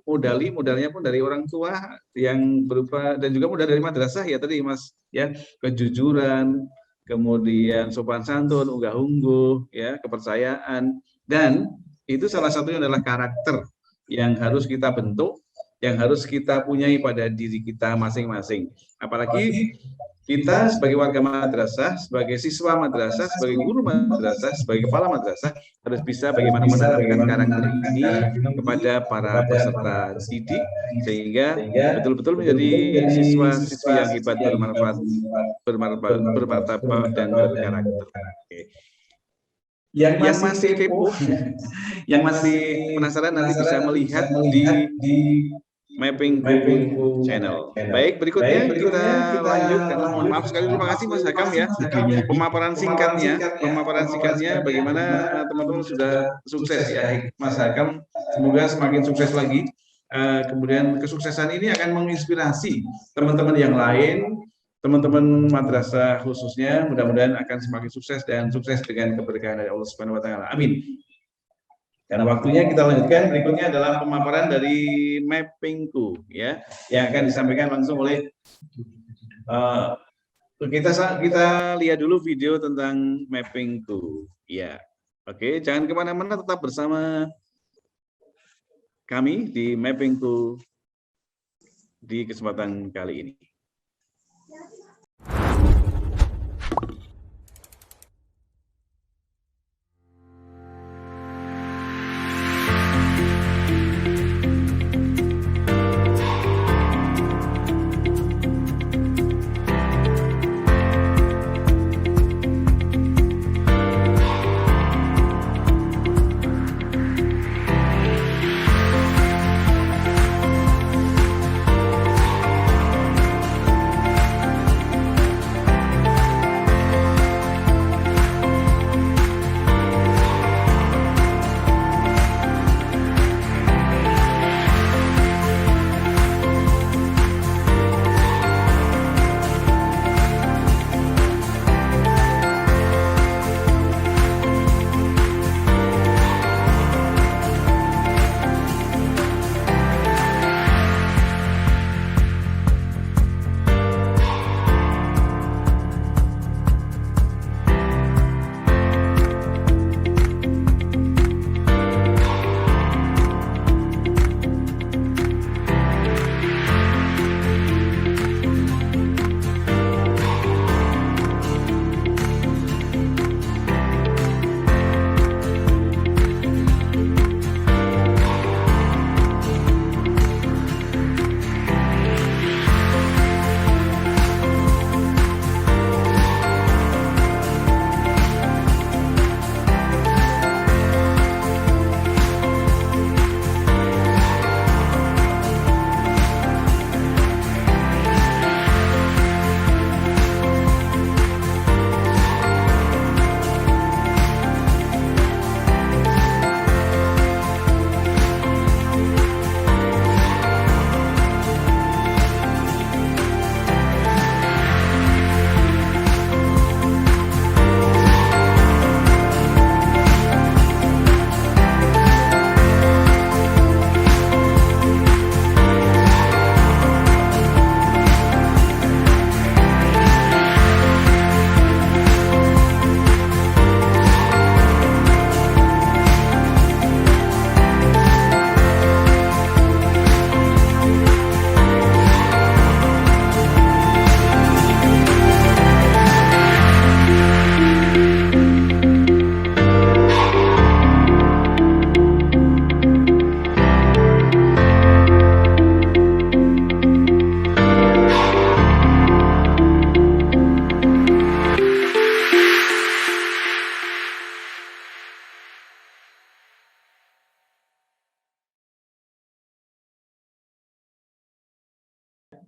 modalnya pun dari orang tua yang berupa, dan juga modal dari madrasah ya tadi Mas ya, kejujuran, kemudian sopan santun, unggah-ungguh ya, kepercayaan, dan itu salah satunya adalah karakter yang harus kita bentuk, yang harus kita punyai pada diri kita masing-masing. Apalagi kita sebagai warga madrasah, sebagai siswa madrasah, sebagai guru madrasah, sebagai kepala madrasah harus bisa bagaimana menanamkan karakter ini kepada para peserta didik sehingga betul-betul menjadi siswa-siswi yang hebat, bermartabat dan berkarakter. Yang masih kepo, yang masih penasaran nanti bisa melihat di Mapping channel. Baik, berikutnya kita lanjut. Mohon maaf sekali, terima kasih Mas Hakam ya. Pemaparan singkatnya bagaimana teman-teman sudah sukses ya Mas Hakam. Semoga semakin sukses lagi. Kemudian kesuksesan ini akan menginspirasi teman-teman yang lain, teman-teman madrasah khususnya, mudah-mudahan akan semakin sukses dan sukses dengan keberkahan dari Allah Subhanahu wa taala. Amin. Karena waktunya kita lanjutkan, berikutnya adalah pemaparan dari Mappingku ya, yang akan disampaikan langsung oleh kita lihat dulu video tentang Mappingku ya. Oke, jangan kemana-mana, tetap bersama kami di Mappingku di kesempatan kali ini.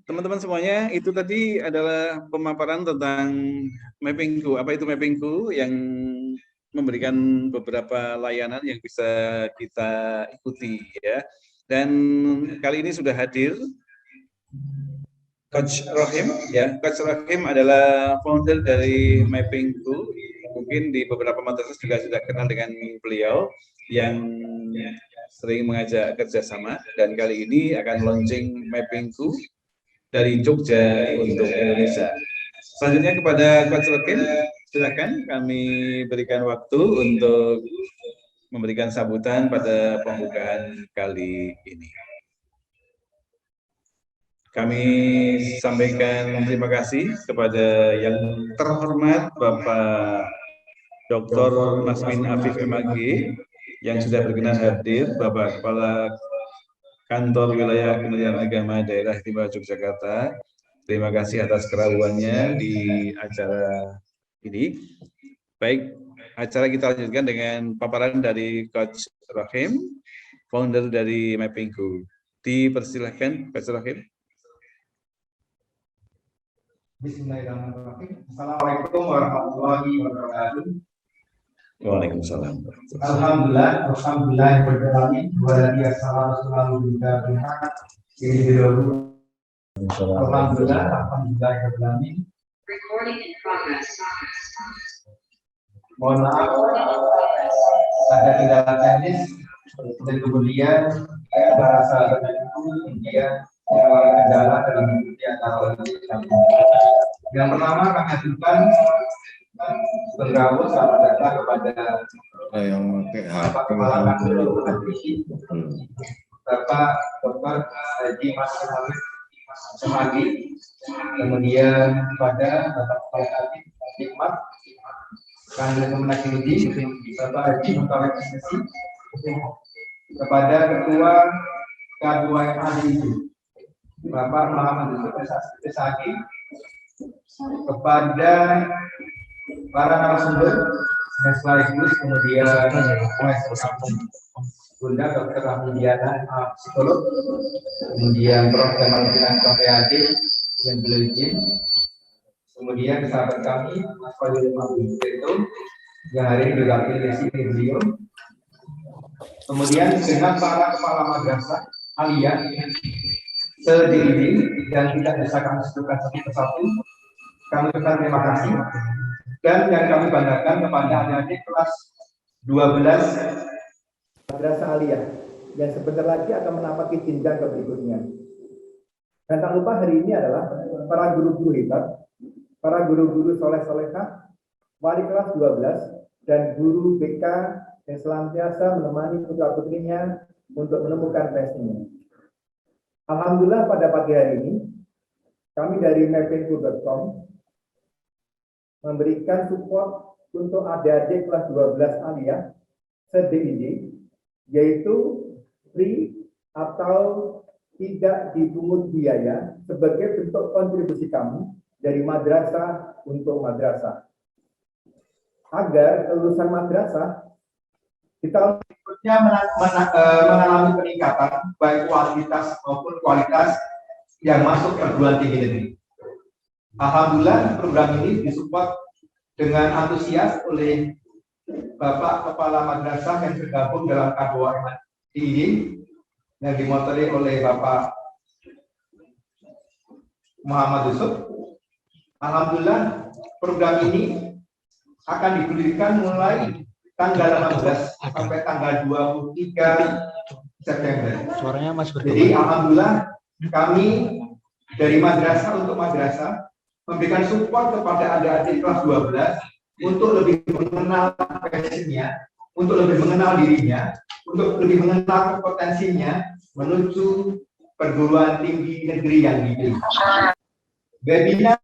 Teman-teman semuanya, itu tadi adalah pemaparan tentang Mappingku. Apa itu Mappingku? Yang memberikan beberapa layanan yang bisa kita ikuti ya. Dan kali ini sudah hadir Coach Rahim, ya. Coach Rahim adalah founder dari Mapping Tool. Mungkin di beberapa madrasah juga sudah kenal dengan beliau yang sering mengajak kerjasama, dan kali ini akan launching Mapping Tool dari Jogja untuk Indonesia. Selanjutnya kepada Coach Rahim, silakan kami berikan waktu untuk memberikan sambutan pada pembukaan kali ini. Kami sampaikan terima kasih kepada yang terhormat Bapak Dr. Masmin Afif MAG yang sudah berkenan hadir, Bapak Kepala Kantor Wilayah Kementerian Agama Daerah Istimewa Yogyakarta. Terima kasih atas kerawannya di acara ini. Baik, acara kita lanjutkan dengan paparan dari Coach Rahim, founder dari Mapping Tool. Dipersilahkan, Coach Rahim. Bismillahirrahmanirrahim. Assalamualaikum warahmatullahi wabarakatuh. Waalaikumsalam. Alhamdulillah, alhamdulillahirobbilalamin. Alhamdulillah, alhamdulillahirobbilalamin. Mohon maaf, ada kendala teknis dan kemudian bahasa kemudian kendala dalam mengikuti acara kami. Yang pertama kami ajukan penggabung sama data kepada Bapak Kepala Kantor Bapak Dr. Haji Mas Hamid Semagi, kemudian kepada Bapak Kepala Kantor Hikmat Kantor Kemenagri, Bapak Haji Mutawek Sinesi, kepada Ketua K2MA Bapak Muhammad Desaki, kepada para narasumber dan sekaligus kemudian Bunda Dr. Rahmidiana, psikolog, kemudian Prof. Jamal PhD yang beliau izin, kemudian sahabat kami Mas Fadil Mabito yang hari ini diwakili di sini beliau, kemudian dengan para kepala madrasah aliyah sediri dan tidak bisa kami sebutkan satu persatu. Kami ucapkan terima kasih dan yang kami banggakan kepada adik-adik kelas 12 madrasah aliyah yang sebentar lagi akan menapaki jenjang ke berikutnya. Dan tak lupa hari ini adalah para guru-guru hebat, para guru-guru soleh-solehah, wali kelas 12 dan guru BK yang senantiasa menemani putra-putrinya untuk menemukan prestasinya. Alhamdulillah pada pagi hari ini kami dari mappingtool.com memberikan support untuk adik-adik kelas 12 aliyah se-DIY, yaitu free atau tidak dipungut biaya sebagai bentuk kontribusi kami dari madrasah untuk madrasah, agar lulusan madrasah di tahun berikutnya mengalami peningkatan baik kuantitas maupun kualitas yang masuk perguruan tinggi negeri. Alhamdulillah program ini disupport dengan antusias oleh Bapak Kepala Madrasah yang tergabung dalam K2MA ini yang dimotori oleh Bapak Muhammad Yusuf. Alhamdulillah program ini akan digulirkan mulai tanggal 18 sampai tanggal 23 September. Suaranya masih bergabung. Jadi alhamdulillah kami dari madrasah untuk madrasah memberikan support kepada adik-adik kelas 12 untuk lebih mengenal passionnya, untuk lebih mengenal dirinya, untuk lebih mengenal kompetensinya menuju perguruan tinggi negeri yang dipilih. Webinar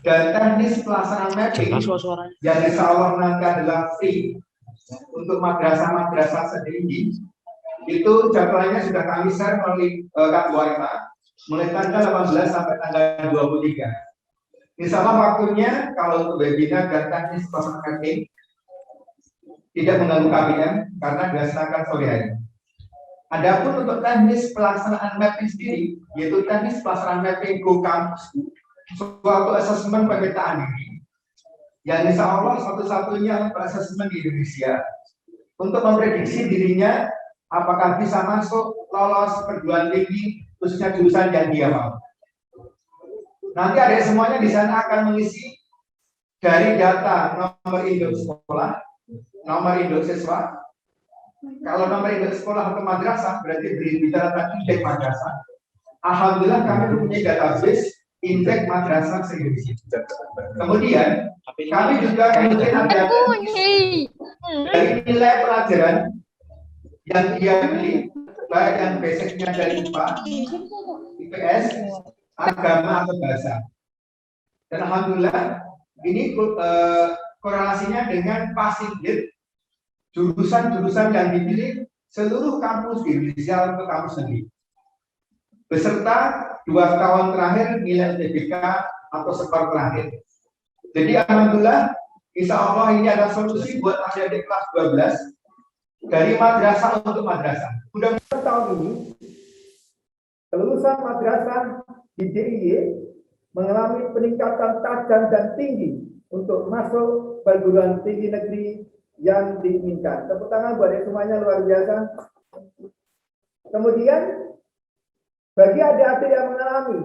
dan teknis pelaksanaan mapping yang insya Allah nanti adalah free untuk madrasah-madrasah sendiri, itu jadwalnya sudah kami share melalui K2MA mulai tanggal 18 sampai tanggal 23. Insya Allah waktunya kalau untuk webinar dan teknis pelaksanaan mapping tidak mengganggu KPM karena dilaksanakan sore hari. Adapun untuk teknis pelaksanaan mapping sendiri, yaitu teknis pelaksanaan mapping Go Campus, suatu asesmen pemetaan diri yang insya Allah satu-satunya asesmen di Indonesia untuk memprediksi dirinya apakah bisa masuk lolos perguruan tinggi khususnya jurusan yang dia mau. Nanti adik semuanya di sana akan mengisi dari data nomor induk sekolah, nomor induk siswa. Kalau nomor induk sekolah atau madrasah berarti bicara tentang indeks madrasah. Alhamdulillah kami mempunyai database indeks madrasah se-Indonesia. Kemudian kami juga mungkin ada dari nilai pelajaran yang dia beli, baik yang basicnya dari IPA, IPS, agama atau bahasa. Dan alhamdulillah ini korelasinya dengan passing grade jurusan-jurusan yang dipilih seluruh kampus di Indonesia untuk kampus negeri. Beserta 2 tahun terakhir nilai UTBK atau skor terakhir. Jadi alhamdulillah, insya Allah ini ada solusi buat adik-adik kelas 12 dari madrasah untuk madrasah. Mudah-mudahan tahun ini kelulusan madrasah di DIY mengalami peningkatan tajam dan tinggi untuk masuk perguruan tinggi negeri yang diinginkan. Tepuk tangan buat semuanya, luar biasa. Kemudian bagi adik-adik yang mengalami,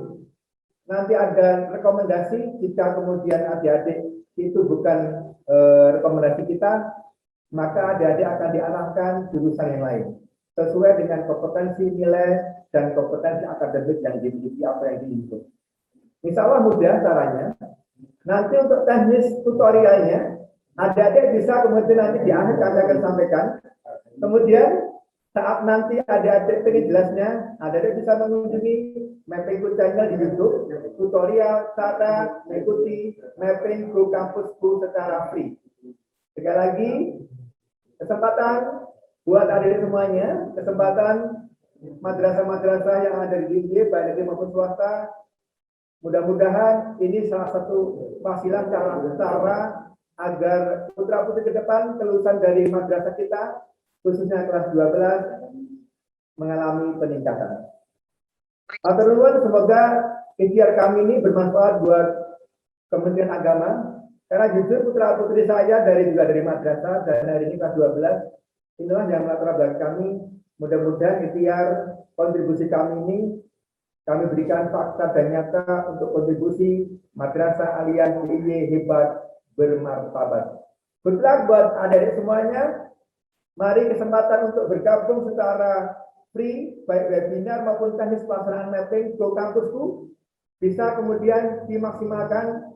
nanti ada rekomendasi jika kemudian adik-adik itu bukan rekomendasi kita, maka adik-adik akan diarahkan jurusan yang lain sesuai dengan kompetensi nilai dan kompetensi akademik yang dimiliki apa yang diinginkan. Insya Allah mudah caranya. Nanti untuk teknis tutorialnya, adik-adik bisa kemudian nanti di akhir kami akan sampaikan. Kemudian saat nanti adik-adik pengen jelasnya, adik-adik bisa mengunjungi Mapping Go channel di YouTube, tutorial cara mengikuti Mapping Go Kampusku secara free. Sekali lagi, kesempatan buat adik-adik semuanya, kesempatan madrasah-madrasah yang ada di DIY, baik negeri maupun swasta. Mudah-mudahan ini salah satu wasilah cara agar putra-putri ke depan kelulusan dari madrasah kita, khususnya kelas 12, mengalami peningkatan. Atur nuwun, semoga ikhtiar kami ini bermanfaat buat Kementerian Agama, karena jujur putra-putri saya juga dari madrasah, dan hari ini kelas 12, inilah yang melatar belakang kami. Mudah-mudahan ikhtiar kontribusi kami ini kami berikan fakta dan nyata untuk kontribusi madrasah alias DIY hebat bermartabat. Good luck buat adik-adik semuanya. Mari kesempatan untuk bergabung secara free, baik webinar maupun teknis pelaksanaan mapping Go Kampusku bisa kemudian dimaksimalkan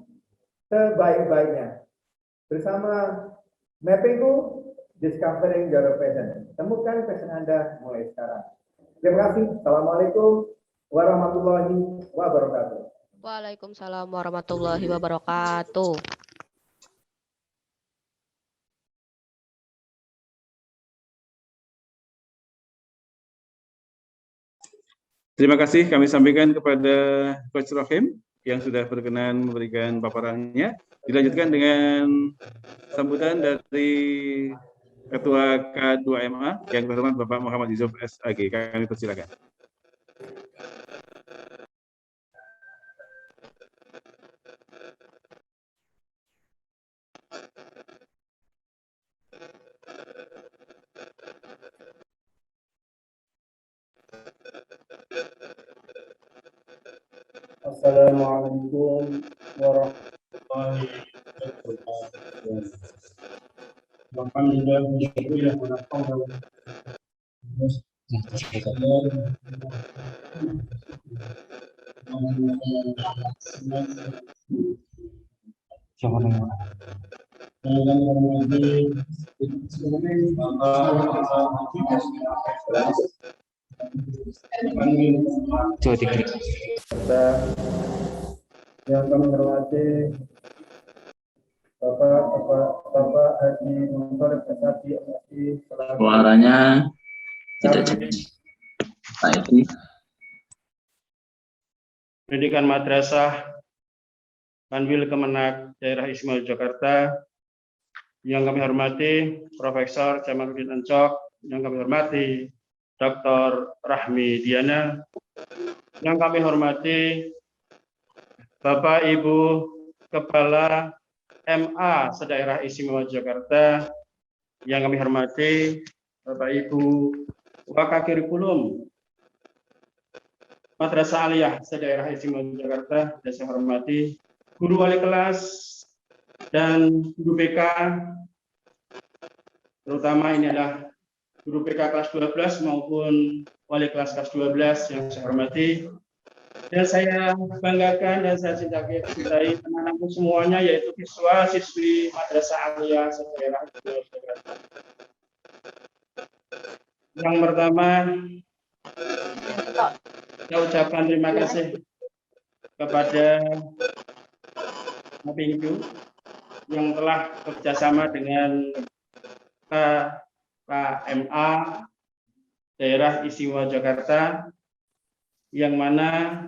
sebaik-baiknya. Bersama Mappingku, Discovering Your Passion. Temukan passion Anda mulai sekarang. Terima kasih. Assalamualaikum warahmatullahi wabarakatuh. Waalaikumsalam warahmatullahi wabarakatuh. Terima kasih kami sampaikan kepada Coach Rohim yang sudah berkenan memberikan paparannya. Dilanjutkan dengan sambutan dari Ketua K2MA yang terhormat Bapak Muhammad Yusuf SAG. Kami persilakan. Assalamualaikum warahmatullahi wabarakatuh. Yang kami hormati Bapak Haji Muhammad Kasati MSI. Suaranya tidak jelas. Pak Edi. Pendidikan Madrasah Kanwil Kemenak Daerah Istimewa Jakarta, yang kami hormati Profesor Jamaluddin Encok, yang kami hormati Dr. Rahmi Diana, yang kami hormati Bapak Ibu Kepala MA se-Daerah Istimewa Jakarta, yang kami hormati Bapak Ibu Wakakurikulum Madrasah Aliyah se-Daerah Istimewa Yogyakarta, yang saya hormati guru wali kelas dan guru BK, terutama ini adalah guru BK kelas 12 maupun wali kelas kelas 12 yang saya hormati. Dan saya banggakan dan saya cintai anak-anakku semuanya, yaitu siswa siswi Madrasah Aliyah se-Daerah Istimewa Yogyakarta. Yang pertama, saya ucapkan terima kasih kepada Mapinju yang telah bekerjasama dengan KMA Daerah Istimewa Jakarta, yang mana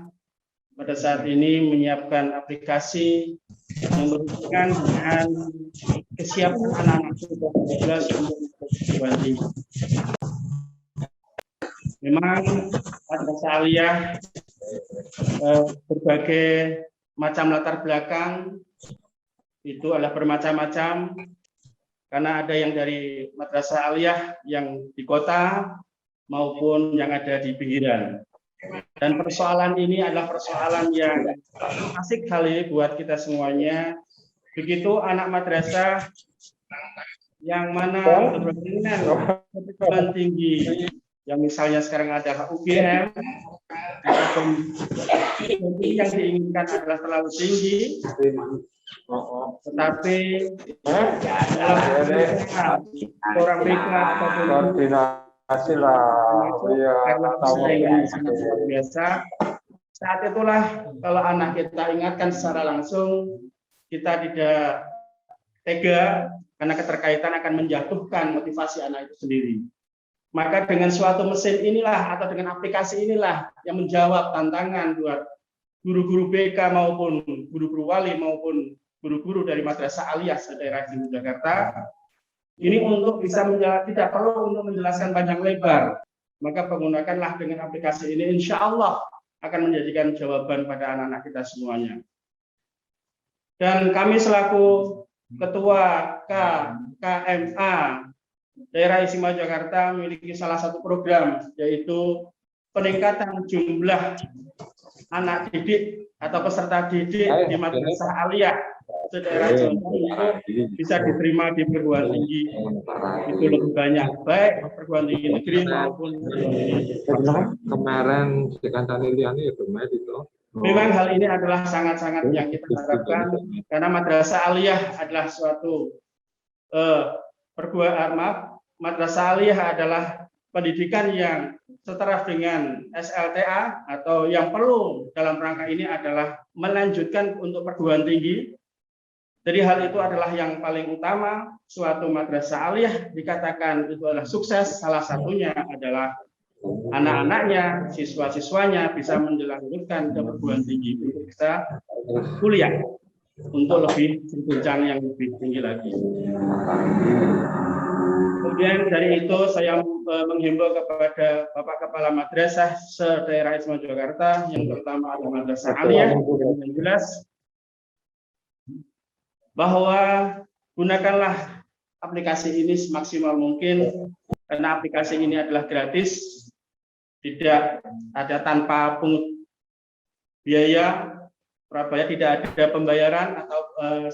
pada saat ini menyiapkan aplikasi yang berhubungan dengan kesiapan anak-anak untuk perguruan tinggi. Memang Madrasah Aliyah berbagai macam latar belakang itu adalah bermacam-macam, karena ada yang dari Madrasah Aliyah yang di kota maupun yang ada di pinggiran. Dan persoalan ini adalah persoalan yang asik kali buat kita semuanya. Begitu anak madrasah yang mana berkepentingan perguruan tinggi, yang misalnya sekarang adalah UGM, ataupun yang diinginkan adalah terlalu tinggi, tetapi orang BK ataupun karena persaingan sangat luar biasa, saat itulah kalau anak kita ingatkan secara langsung, kita tidak tega karena keterkaitan akan menjatuhkan motivasi anak itu sendiri. Maka dengan suatu mesin inilah atau dengan aplikasi inilah yang menjawab tantangan buat guru-guru BK maupun guru-guru wali maupun guru-guru dari Madrasah Aliyah se-Daerah Istimewa Jakarta. Ini untuk bisa tidak perlu untuk menjelaskan panjang lebar. Maka menggunakanlah dengan aplikasi ini, insya Allah akan menjadikan jawaban pada anak-anak kita semuanya. Dan kami selaku Ketua KMA Daerah Istimewa Jakarta memiliki salah satu program, yaitu peningkatan jumlah anak didik atau peserta didik di Madrasah Aliyah se-Daerah Jawa Timur itu bisa diterima di perguruan tinggi itu lebih banyak, baik perguruan tinggi negeri maupun kemarin sekantan Liliani itu memang hal ini adalah sangat-sangat yang kita harapkan, karena Madrasah Aliyah adalah suatu Madrasah Aliyah adalah pendidikan yang setaraf dengan SLTA, atau yang perlu dalam rangka ini adalah melanjutkan untuk perguruan tinggi. Jadi hal itu adalah yang paling utama. Suatu Madrasah Aliyah dikatakan itu adalah sukses, salah satunya adalah anak-anaknya, siswa-siswanya bisa menjelaskan ke perguruan tinggi untuk bisa kuliah untuk lebih jenjang yang lebih tinggi lagi. Kemudian dari itu saya menghimbau kepada Bapak Kepala Madrasah se-Daerah Istimewa Jakarta, yang pertama adalah Madrasah Aliyah, yang jelas bahwa gunakanlah aplikasi ini semaksimal mungkin, karena aplikasi ini adalah gratis, tidak ada tanpa pungut biaya, tidak ada pembayaran atau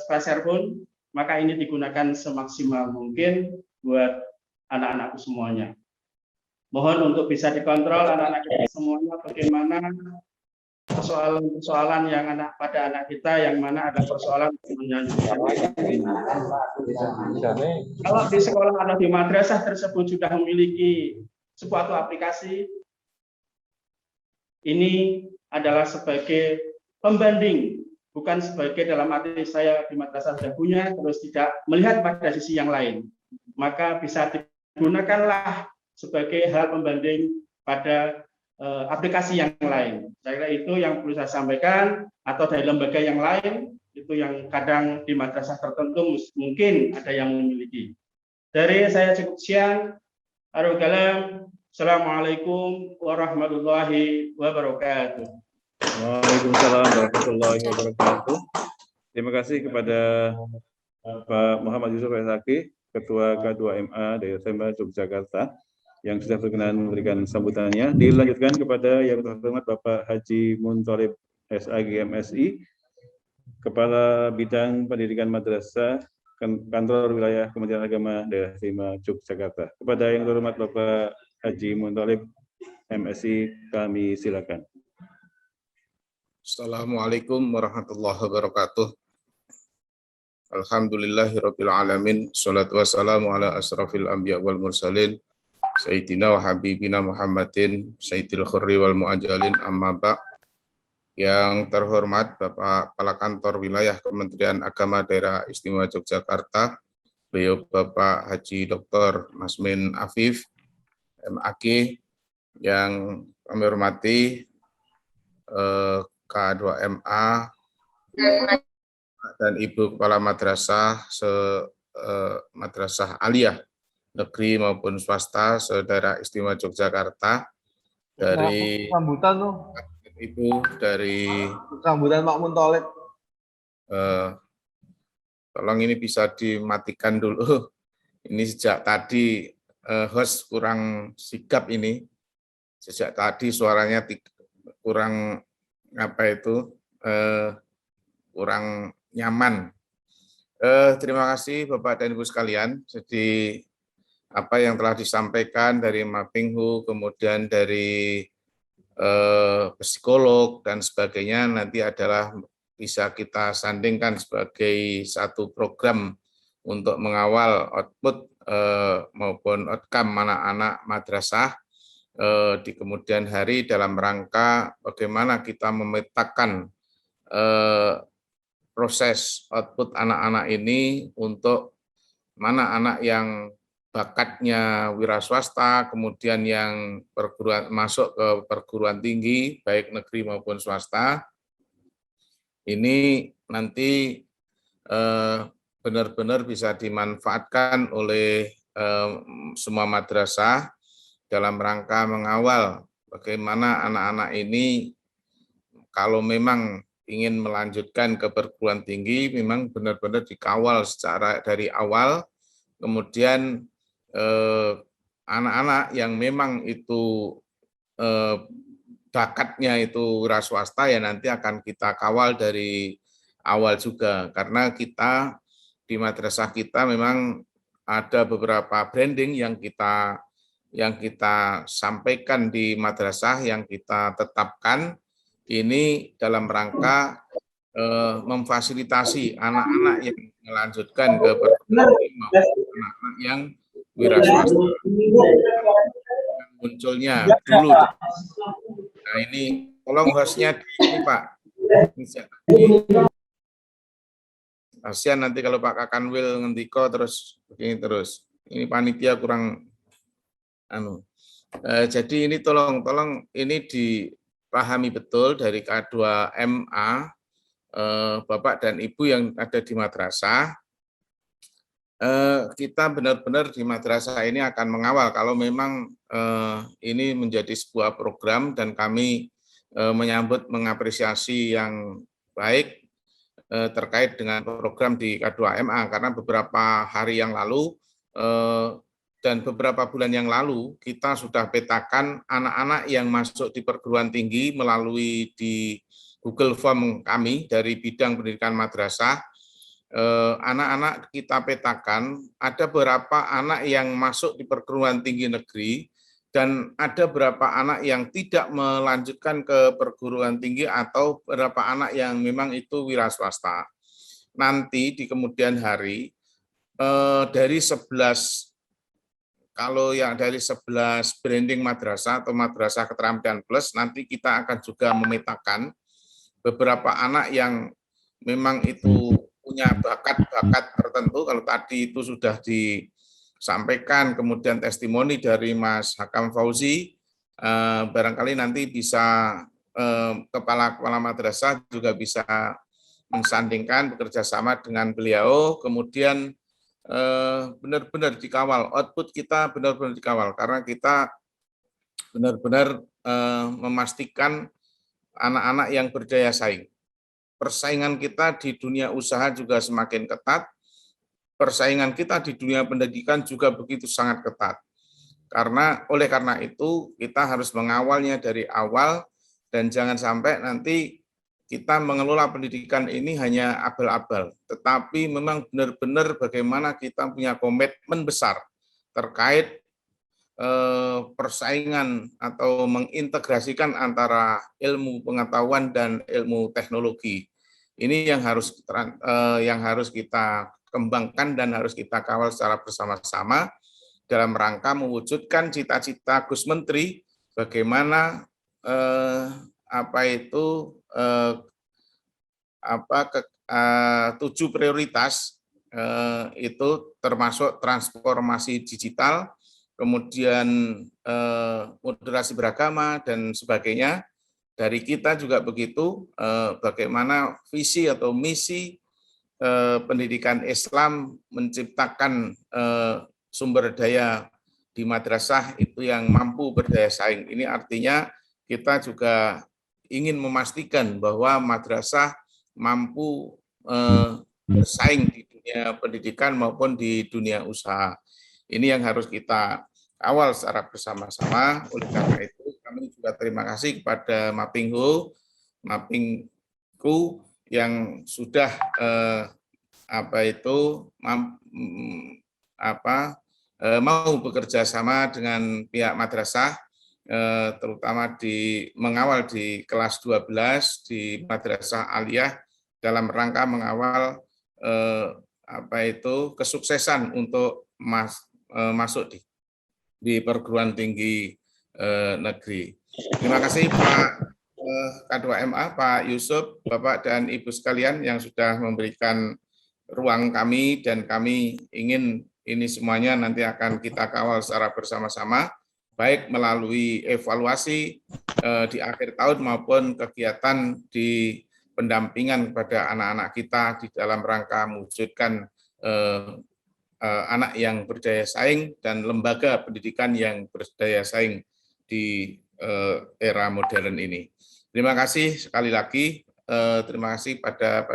spaser pun, maka ini digunakan semaksimal mungkin buat anak-anakku semuanya. Mohon untuk bisa dikontrol anak-anak kita semuanya bagaimana persoalan-persoalan yang pada anak kita, yang mana ada persoalan kalau di sekolah atau di madrasah tersebut sudah memiliki suatu aplikasi, ini adalah sebagai pembanding, bukan sebagai dalam arti saya di madrasah sudah punya terus tidak melihat pada sisi yang lain, maka bisa digunakanlah sebagai hal pembanding pada aplikasi yang lain. Saya kira itu yang perlu saya sampaikan, atau dari lembaga yang lain itu yang kadang di madrasah tertentu mungkin ada yang memiliki. Dari saya cukup sekian. Assalamualaikum warahmatullahi wabarakatuh. Waalaikumsalam warahmatullahi wabarakatuh. Terima kasih kepada Pak Muhammad Yusuf Esaki, Ketua K2MA Daerah Istimewa Yogyakarta, yang sudah berkenan memberikan sambutannya. Dilanjutkan kepada yang terhormat Bapak Haji Muntolib SAG/MSI, Kepala Bidang Pendidikan Madrasah Kantor Wilayah Kementerian Agama Daerah Istimewa Yogyakarta. Kepada yang terhormat Bapak Haji Muntolib MSI, kami silakan. Assalamualaikum warahmatullahi wabarakatuh. Alhamdulillahirabbil alamin. Shalatu wassalamu ala asrafil anbiya wal mursalin sayyidina wa habibina Muhammadin sayyidil khurri wal muajjalin, amma ba'. Yang terhormat Bapak Kepala Kantor Wilayah Kementerian Agama Daerah Istimewa Yogyakarta, beliau Bapak Haji Dr. Masmin Afif MAG, yang kami hormati K2MA dan Ibu Kepala Madrasah Madrasah Aliyah negeri maupun swasta se-Daerah Istimewa Yogyakarta, dari sambutan tuh Ibu dari sambutan Pak Muntolib. Tolong ini bisa dimatikan dulu. Ini sejak tadi host kurang sigap ini. Sejak tadi suaranya kurang kurang nyaman. Terima kasih Bapak dan Ibu sekalian. Jadi apa yang telah disampaikan dari Mapinghu, kemudian dari psikolog dan sebagainya, nanti adalah bisa kita sandingkan sebagai satu program untuk mengawal output maupun outcome anak-anak madrasah di kemudian hari, dalam rangka bagaimana kita memetakan proses output anak-anak ini, untuk mana anak yang bakatnya wira swasta, kemudian yang masuk ke perguruan tinggi, baik negeri maupun swasta, ini nanti benar-benar bisa dimanfaatkan oleh semua madrasah dalam rangka mengawal bagaimana anak-anak ini kalau memang ingin melanjutkan ke perguruan tinggi, memang benar-benar dikawal secara dari awal. Kemudian anak-anak yang memang itu bakatnya itu wira swasta, ya nanti akan kita kawal dari awal juga, karena kita di madrasah kita memang ada beberapa branding yang kita sampaikan di madrasah, yang kita tetapkan ini dalam rangka memfasilitasi anak-anak yang melanjutkan ke perguruan tinggi maupun anak-anak yang wira swasta. Munculnya dulu. Nah ini tolong hostnya ini Pak. Kasihan nanti kalau Pak Kakanwil ngendiko terus begini terus. Ini panitia kurang jadi ini tolong ini dipahami betul dari K2MA, Bapak dan Ibu yang ada di madrasah. Kita benar-benar di madrasah ini akan mengawal kalau memang ini menjadi sebuah program, dan kami menyambut, mengapresiasi yang baik terkait dengan program di K2MA, karena beberapa hari yang lalu dan beberapa bulan yang lalu kita sudah petakan anak-anak yang masuk di perguruan tinggi melalui di Google Form kami dari bidang pendidikan madrasah. Anak-anak kita petakan, ada beberapa anak yang masuk di perguruan tinggi negeri, dan ada beberapa anak yang tidak melanjutkan ke perguruan tinggi, atau beberapa anak yang memang itu wira swasta. Nanti di kemudian hari dari 11, kalau yang dari 11 branding madrasah atau madrasah keterampilan plus, nanti kita akan juga memetakan beberapa anak yang memang itu punya bakat-bakat tertentu. Kalau tadi itu sudah disampaikan, kemudian testimoni dari Mas Hakam Fauzi, barangkali nanti bisa kepala madrasah juga bisa mensandingkan, bekerja sama dengan beliau, kemudian benar-benar dikawal, output kita benar-benar dikawal, karena kita benar-benar memastikan anak-anak yang berdaya saing. Persaingan kita di dunia usaha juga semakin ketat, persaingan kita di dunia pendidikan juga begitu sangat ketat. oleh karena itu kita harus mengawalnya dari awal dan jangan sampai nanti kita mengelola pendidikan ini hanya abal-abal, tetapi memang benar-benar bagaimana kita punya komitmen besar terkait persaingan atau mengintegrasikan antara ilmu pengetahuan dan ilmu teknologi. Ini yang harus kita kembangkan dan harus kita kawal secara bersama-sama dalam rangka mewujudkan cita-cita Gus Menteri bagaimana 7 prioritas itu termasuk transformasi digital, kemudian moderasi beragama dan sebagainya. Dari kita juga begitu, bagaimana visi atau misi pendidikan Islam menciptakan sumber daya di madrasah itu yang mampu berdaya saing. Ini artinya kita juga ingin memastikan bahwa madrasah mampu bersaing di dunia pendidikan maupun di dunia usaha. Ini yang harus kita awal secara bersama-sama. Oleh karena itu, kami juga terima kasih kepada Mapingku yang sudah mau bekerja sama dengan pihak madrasah, terutama mengawal di kelas 12 di Madrasah Aliyah dalam rangka mengawal kesuksesan untuk masuk di perguruan tinggi negeri. Terima kasih Pak K2MA, Pak Yusuf, Bapak dan Ibu sekalian yang sudah memberikan ruang kami, dan kami ingin ini semuanya nanti akan kita kawal secara bersama-sama, baik melalui evaluasi di akhir tahun maupun kegiatan di pendampingan kepada anak-anak kita di dalam rangka mewujudkan anak yang berdaya saing dan lembaga pendidikan yang berdaya saing di era modern ini. Terima kasih sekali lagi, terima kasih pada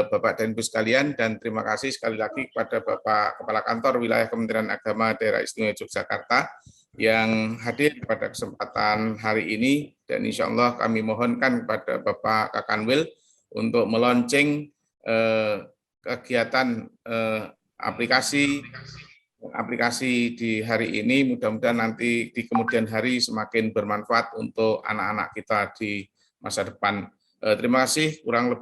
Bapak dan Ibu sekalian, dan terima kasih sekali lagi kepada Bapak Kepala Kantor Wilayah Kementerian Agama Daerah Istimewa Yogyakarta yang hadir pada kesempatan hari ini, dan insya Allah kami mohonkan kepada Bapak Kakanwil untuk meluncing kegiatan aplikasi di hari ini. Mudah-mudahan nanti di kemudian hari semakin bermanfaat untuk anak-anak kita di masa depan. Terima kasih, kurang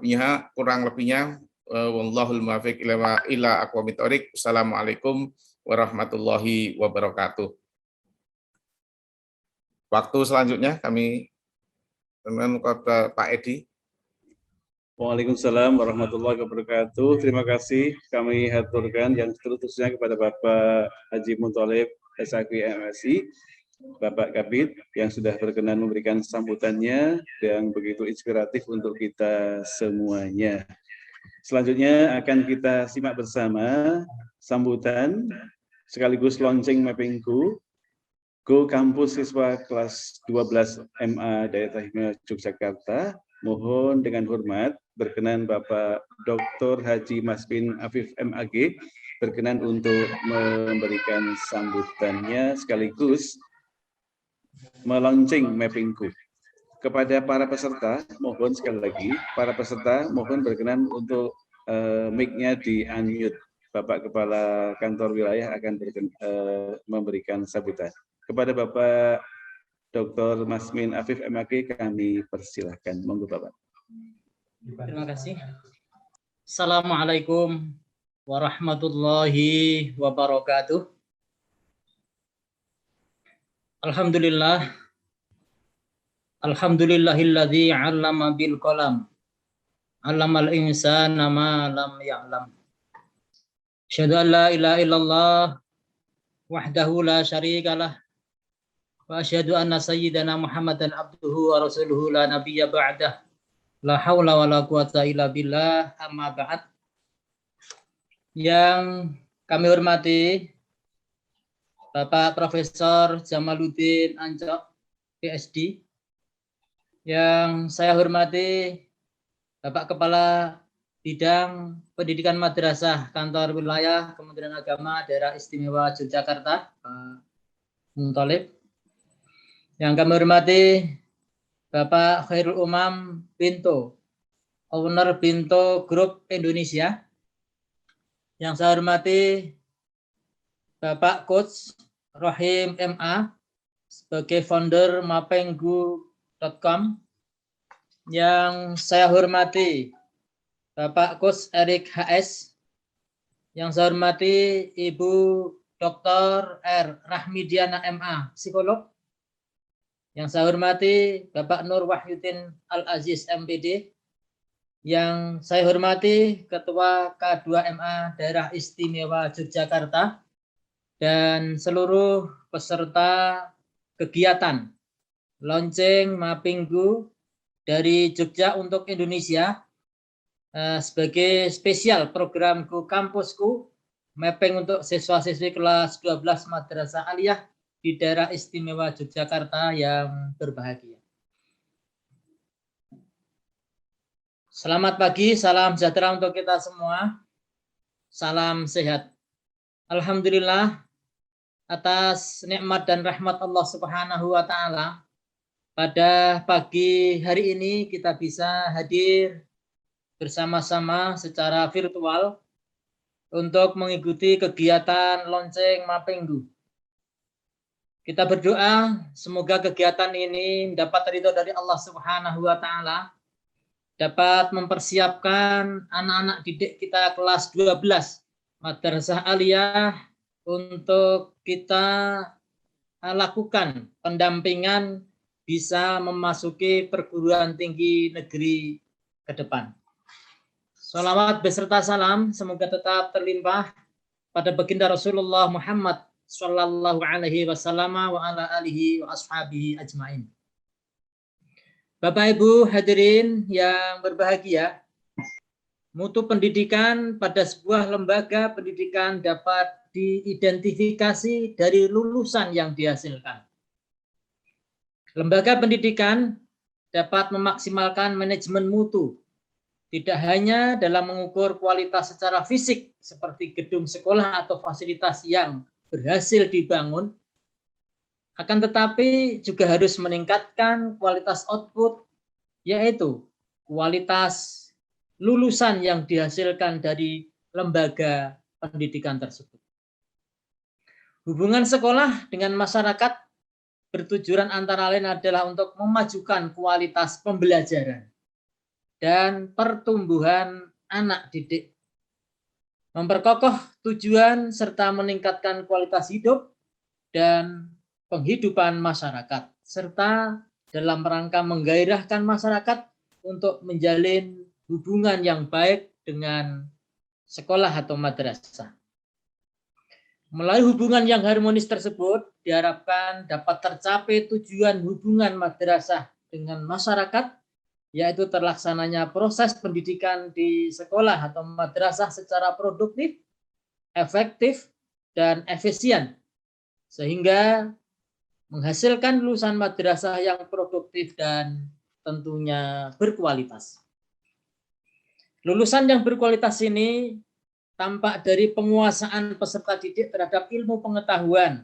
lebihnya wallahul muwaffiq ila aqwamit thoriq. Assalamualaikum warahmatullahi wabarakatuh. Waktu selanjutnya kami dengan Pak Edi. Waalaikumsalam warahmatullahi wabarakatuh. Terima kasih kami haturkan yang seterusnya kepada Bapak Haji Muntolib SAQ MSI, Bapak Kabid yang sudah berkenan memberikan sambutannya yang begitu inspiratif untuk kita semuanya. Selanjutnya akan kita simak bersama sambutan sekaligus launching mappingku Go Kampus siswa kelas 12 MA Daerah Istimewa Yogyakarta. Mohon dengan hormat berkenan Bapak Dr. Haji Masbin Afif MAG berkenan untuk memberikan sambutannya sekaligus melaunching mappingku. Kepada para peserta, mohon sekali lagi, para peserta mohon berkenan untuk mic-nya di-unmute. Bapak Kepala Kantor Wilayah akan memberikan sambutan. Kepada Bapak Dr. Masmin Afif MAG kami persilahkan. Monggo Bapak. Terima kasih. Assalamualaikum warahmatullahi wabarakatuh. Alhamdulillah. Alhamdulillahilladzi 'allama bil qalam. 'Allamal insana ma lam ya'lam. Asyhadu an la ilaha illallah wahdahu la syarikalah. Wa asyhadu anna sayyidana Muhammadan abduhu wa rasuluhu la nabiyya ba'dah. La haula wa la quwata illa billah, amma ba'd. Yang kami hormati Bapak Profesor Jamaluddin Ancok, PhD. Yang saya hormati Bapak Kepala Bidang Pendidikan Madrasah Kantor Wilayah Kementerian Agama Daerah Istimewa Yogyakarta, Pak Muthalib. Yang kami hormati Bapak Khairul Umam Binto, owner Binto Group Indonesia. Yang saya hormati Bapak Coach Rohim MA sebagai founder mapenggu.com. Yang saya hormati Bapak Coach Erik HS. Yang saya hormati Ibu Dr. R. Rahmidiana MA, psikolog. Yang saya hormati Bapak Nur Wahyudin Al-Aziz MPD. Yang saya hormati Ketua K2MA Daerah Istimewa Yogyakarta dan seluruh peserta kegiatan Lonceng Mapenggu dari Jogja untuk Indonesia sebagai spesial program Go Kampusku mapping untuk siswa-siswi kelas 12 Madrasah Aliyah di daerah istimewa Yogyakarta yang berbahagia. Selamat pagi, salam sejahtera untuk kita semua. Salam sehat. Alhamdulillah atas nikmat dan rahmat Allah Subhanahu wa taala. Pada pagi hari ini kita bisa hadir bersama-sama secara virtual untuk mengikuti kegiatan Lonceng Mapenggu. Kita berdoa semoga kegiatan ini dapat ridho dari Allah Subhanahu wa taala, dapat mempersiapkan anak-anak didik kita kelas 12 Madrasah Aliyah untuk kita lakukan pendampingan bisa memasuki perguruan tinggi negeri ke depan. Shalawat beserta salam semoga tetap terlimpah pada baginda Rasulullah Muhammad sallallahu alaihi wasallam wa ala alihi wa ashabihi ajmain. Bapak Ibu hadirin yang berbahagia, mutu pendidikan pada sebuah lembaga pendidikan dapat diidentifikasi dari lulusan yang dihasilkan. Lembaga pendidikan dapat memaksimalkan manajemen mutu, tidak hanya dalam mengukur kualitas secara fisik seperti gedung sekolah atau fasilitas yang berhasil dibangun, akan tetapi juga harus meningkatkan kualitas output, yaitu kualitas lulusan yang dihasilkan dari lembaga pendidikan tersebut. Hubungan sekolah dengan masyarakat bertujuan antara lain adalah untuk memajukan kualitas pembelajaran dan pertumbuhan anak didik, memperkokoh tujuan serta meningkatkan kualitas hidup dan penghidupan masyarakat, serta dalam rangka menggairahkan masyarakat untuk menjalin hubungan yang baik dengan sekolah atau madrasah. Melalui hubungan yang harmonis tersebut diharapkan dapat tercapai tujuan hubungan madrasah dengan masyarakat, yaitu terlaksananya proses pendidikan di sekolah atau madrasah secara produktif, efektif, dan efisien, sehingga menghasilkan lulusan madrasah yang produktif dan tentunya berkualitas. Lulusan yang berkualitas ini tampak dari penguasaan peserta didik terhadap ilmu pengetahuan,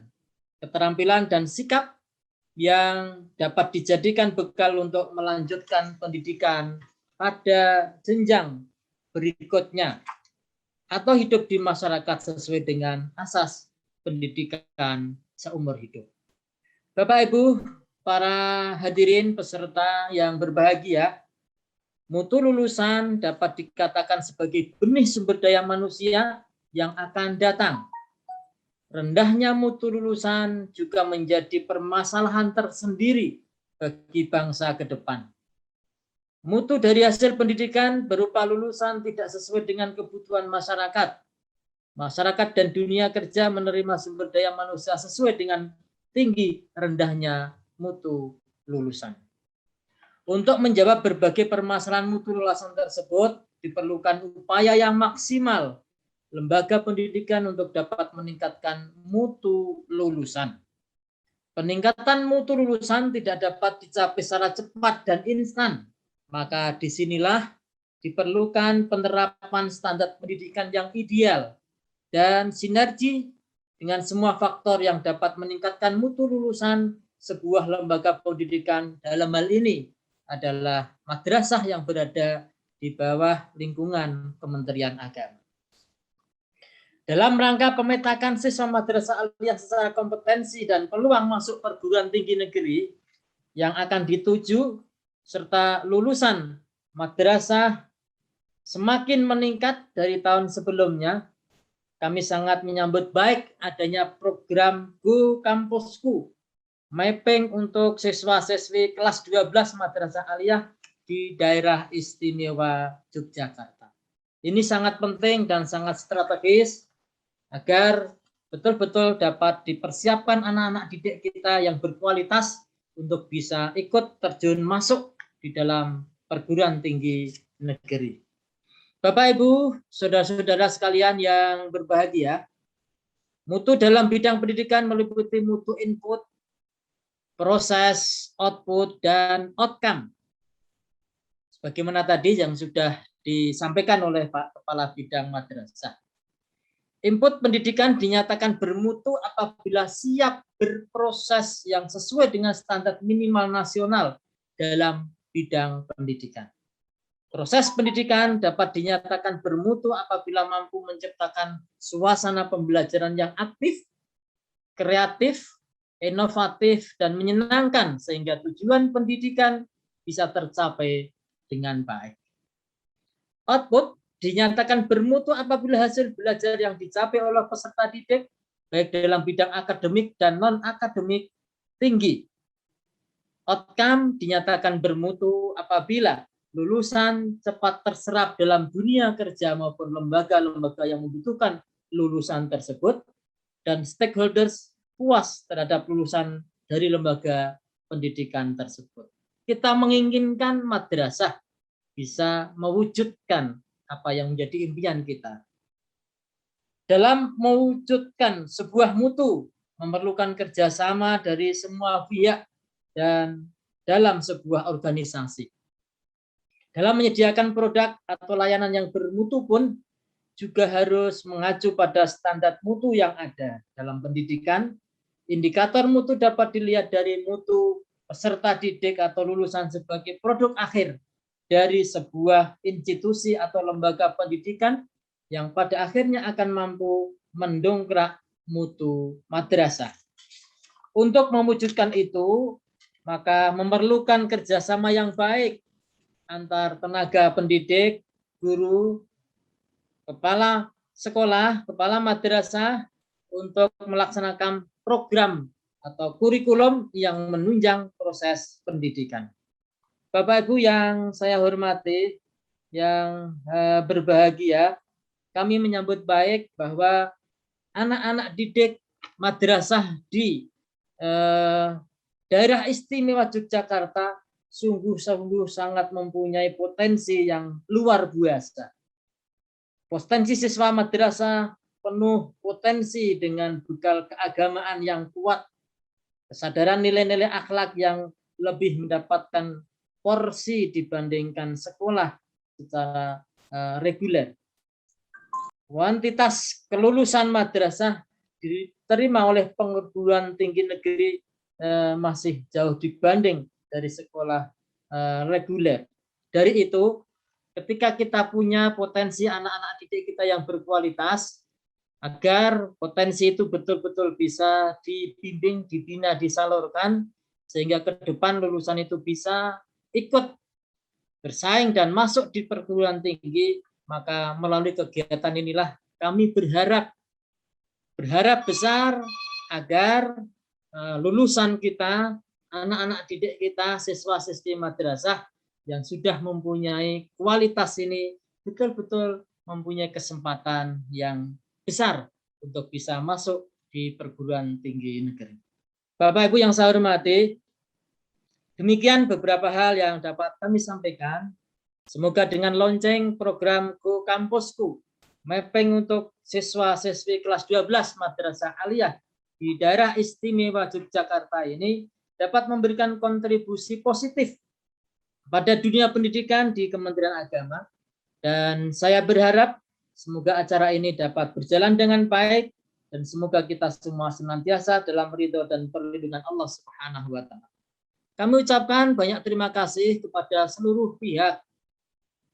keterampilan, dan sikap yang dapat dijadikan bekal untuk melanjutkan pendidikan pada jenjang berikutnya atau hidup di masyarakat sesuai dengan asas pendidikan seumur hidup. Bapak Ibu, para hadirin peserta yang berbahagia, mutu lulusan dapat dikatakan sebagai benih sumber daya manusia yang akan datang. Rendahnya mutu lulusan juga menjadi permasalahan tersendiri bagi bangsa ke depan. Mutu dari hasil pendidikan berupa lulusan tidak sesuai dengan kebutuhan masyarakat. Masyarakat dan dunia kerja menerima sumber daya manusia sesuai dengan tinggi rendahnya mutu lulusan. Untuk menjawab berbagai permasalahan mutu lulusan tersebut, diperlukan upaya yang maksimal lembaga pendidikan untuk dapat meningkatkan mutu lulusan. Peningkatan mutu lulusan tidak dapat dicapai secara cepat dan instan, maka disinilah diperlukan penerapan standar pendidikan yang ideal dan sinergi dengan semua faktor yang dapat meningkatkan mutu lulusan sebuah lembaga pendidikan. Dalam hal ini adalah madrasah yang berada di bawah lingkungan Kementerian Agama. Dalam rangka pemetakan siswa madrasah aliyah secara kompetensi dan peluang masuk perguruan tinggi negeri yang akan dituju serta lulusan madrasah semakin meningkat dari tahun sebelumnya, kami sangat menyambut baik adanya program Go Kampusku, mapping untuk siswa-siswi kelas 12 madrasah aliyah di daerah istimewa Yogyakarta. Ini sangat penting dan sangat strategis agar betul-betul dapat dipersiapkan anak-anak didik kita yang berkualitas untuk bisa ikut terjun masuk di dalam perguruan tinggi negeri. Bapak, Ibu, saudara-saudara sekalian yang berbahagia, mutu dalam bidang pendidikan meliputi mutu input, proses, output, dan outcome. Sebagaimana tadi yang sudah disampaikan oleh Pak Kepala Bidang Madrasah. Input pendidikan dinyatakan bermutu apabila siap berproses yang sesuai dengan standar minimal nasional dalam bidang pendidikan. Proses pendidikan dapat dinyatakan bermutu apabila mampu menciptakan suasana pembelajaran yang aktif, kreatif, inovatif, dan menyenangkan sehingga tujuan pendidikan bisa tercapai dengan baik. Output dinyatakan bermutu apabila hasil belajar yang dicapai oleh peserta didik, baik dalam bidang akademik dan non-akademik, tinggi. Outcome dinyatakan bermutu apabila lulusan cepat terserap dalam dunia kerja maupun lembaga-lembaga yang membutuhkan lulusan tersebut, dan stakeholders puas terhadap lulusan dari lembaga pendidikan tersebut. Kita menginginkan madrasah bisa mewujudkan apa yang menjadi impian kita. Dalam mewujudkan sebuah mutu memerlukan kerjasama dari semua pihak dan dalam sebuah organisasi. Dalam menyediakan produk atau layanan yang bermutu pun juga harus mengacu pada standar mutu yang ada. Dalam pendidikan, indikator mutu dapat dilihat dari mutu peserta didik atau lulusan sebagai produk akhir dari sebuah institusi atau lembaga pendidikan yang pada akhirnya akan mampu mendongkrak mutu madrasah. Untuk mewujudkan itu, maka memerlukan kerjasama yang baik antar tenaga pendidik, guru, kepala sekolah, kepala madrasah untuk melaksanakan program atau kurikulum yang menunjang proses pendidikan. Bapak Ibu yang saya hormati, yang berbahagia, kami menyambut baik bahwa anak-anak didik madrasah di daerah istimewa Yogyakarta sungguh-sungguh sangat mempunyai potensi yang luar biasa. Potensi siswa madrasah penuh potensi dengan bekal keagamaan yang kuat, kesadaran nilai-nilai akhlak yang lebih mendapatkan porsi dibandingkan sekolah secara reguler. Kuantitas kelulusan madrasah diterima oleh perguruan tinggi negeri masih jauh dibanding dari sekolah reguler. Dari itu, ketika kita punya potensi anak-anak didik kita yang berkualitas, agar potensi itu betul-betul bisa dibimbing, dibina, disalurkan, sehingga ke depan lulusan itu bisa ikut bersaing dan masuk di perguruan tinggi, maka melalui kegiatan inilah kami berharap besar agar lulusan kita, anak-anak didik kita, siswa-siswi madrasah yang sudah mempunyai kualitas ini betul-betul mempunyai kesempatan yang besar untuk bisa masuk di perguruan tinggi negeri. Bapak Ibu yang saya hormati, demikian beberapa hal yang dapat kami sampaikan. Semoga dengan lonceng program Go Kampusku, mapping untuk siswa-siswi kelas 12 madrasah aliyah di daerah istimewa Yogyakarta ini dapat memberikan kontribusi positif pada dunia pendidikan di Kementerian Agama. Dan saya berharap semoga acara ini dapat berjalan dengan baik dan semoga kita semua senantiasa dalam ridho dan perlindungan Allah Subhanahu wa taala. Kami ucapkan banyak terima kasih kepada seluruh pihak,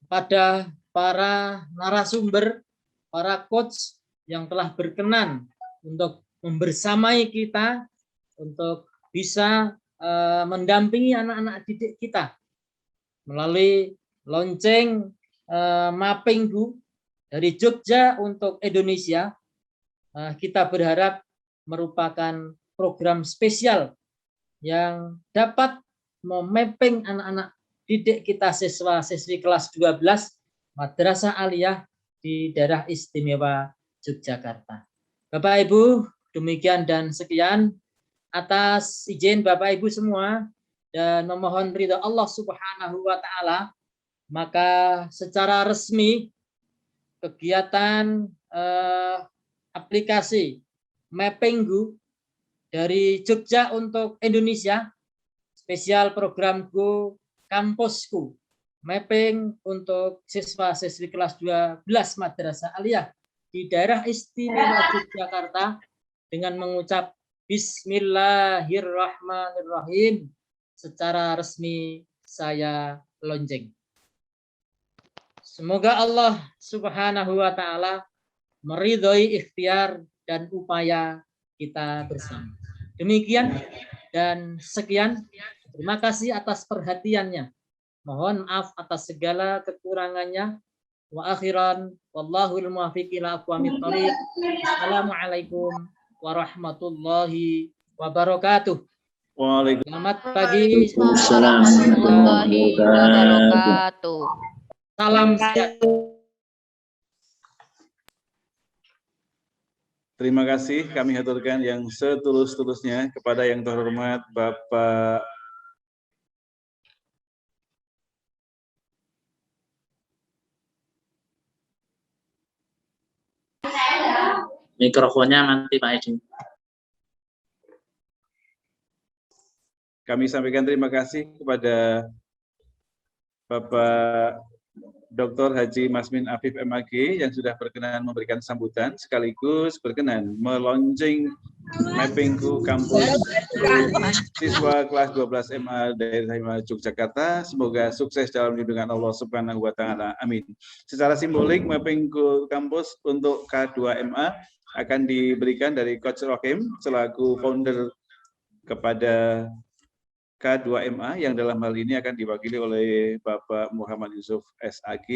kepada para narasumber, para coach yang telah berkenan untuk membersamai kita untuk bisa mendampingi anak-anak didik kita melalui lonceng Mapengku dari Jogja untuk Indonesia. Kita berharap merupakan program spesial yang dapat memapping anak-anak didik kita siswa-siswi kelas 12 Madrasah Aliyah di daerah istimewa Yogyakarta. Bapak Ibu, demikian dan sekian. Atas izin Bapak Ibu semua dan memohon ridha Allah Subhanahu wa taala, maka secara resmi kegiatan aplikasi Mapengku dari Jogja untuk Indonesia, spesial programku Kampusku, mapping untuk siswa-siswi kelas 12 Madrasah Aliyah di daerah istimewa Yogyakarta dengan mengucap Bismillahirrahmanirrahim. Secara resmi saya launching. Semoga Allah Subhanahu wa taala meridhoi ikhtiar dan upaya kita bersama. Demikian dan sekian. Terima kasih atas perhatiannya. Mohon maaf atas segala kekurangannya. Wa akhiran wallahul muwaffiq ila aqwamit thoriq. Assalamualaikum warahmatullahi wabarakatuh. Selamat pagi. Assalamualaikum warahmatullahi wabarakatuh. Salam sehat. Terima kasih kami haturkan yang setulus-tulusnya kepada yang terhormat Bapak Mikrofonnya mati Pak Edi. Kami sampaikan terima kasih kepada Bapak Dr. Haji Masmin Afif MAG yang sudah berkenan memberikan sambutan sekaligus berkenan meluncing Mapengku Kampus siswa kelas 12 MA daerah Yogyakarta. Semoga sukses dalam lindungan Allah Subhanahu wa taala. Amin. Secara simbolik Mapengku Kampus untuk K2MA akan diberikan dari Coach Rohim selaku founder kepada K2MA yang dalam hal ini akan diwakili oleh Bapak Muhammad Yusuf SAG,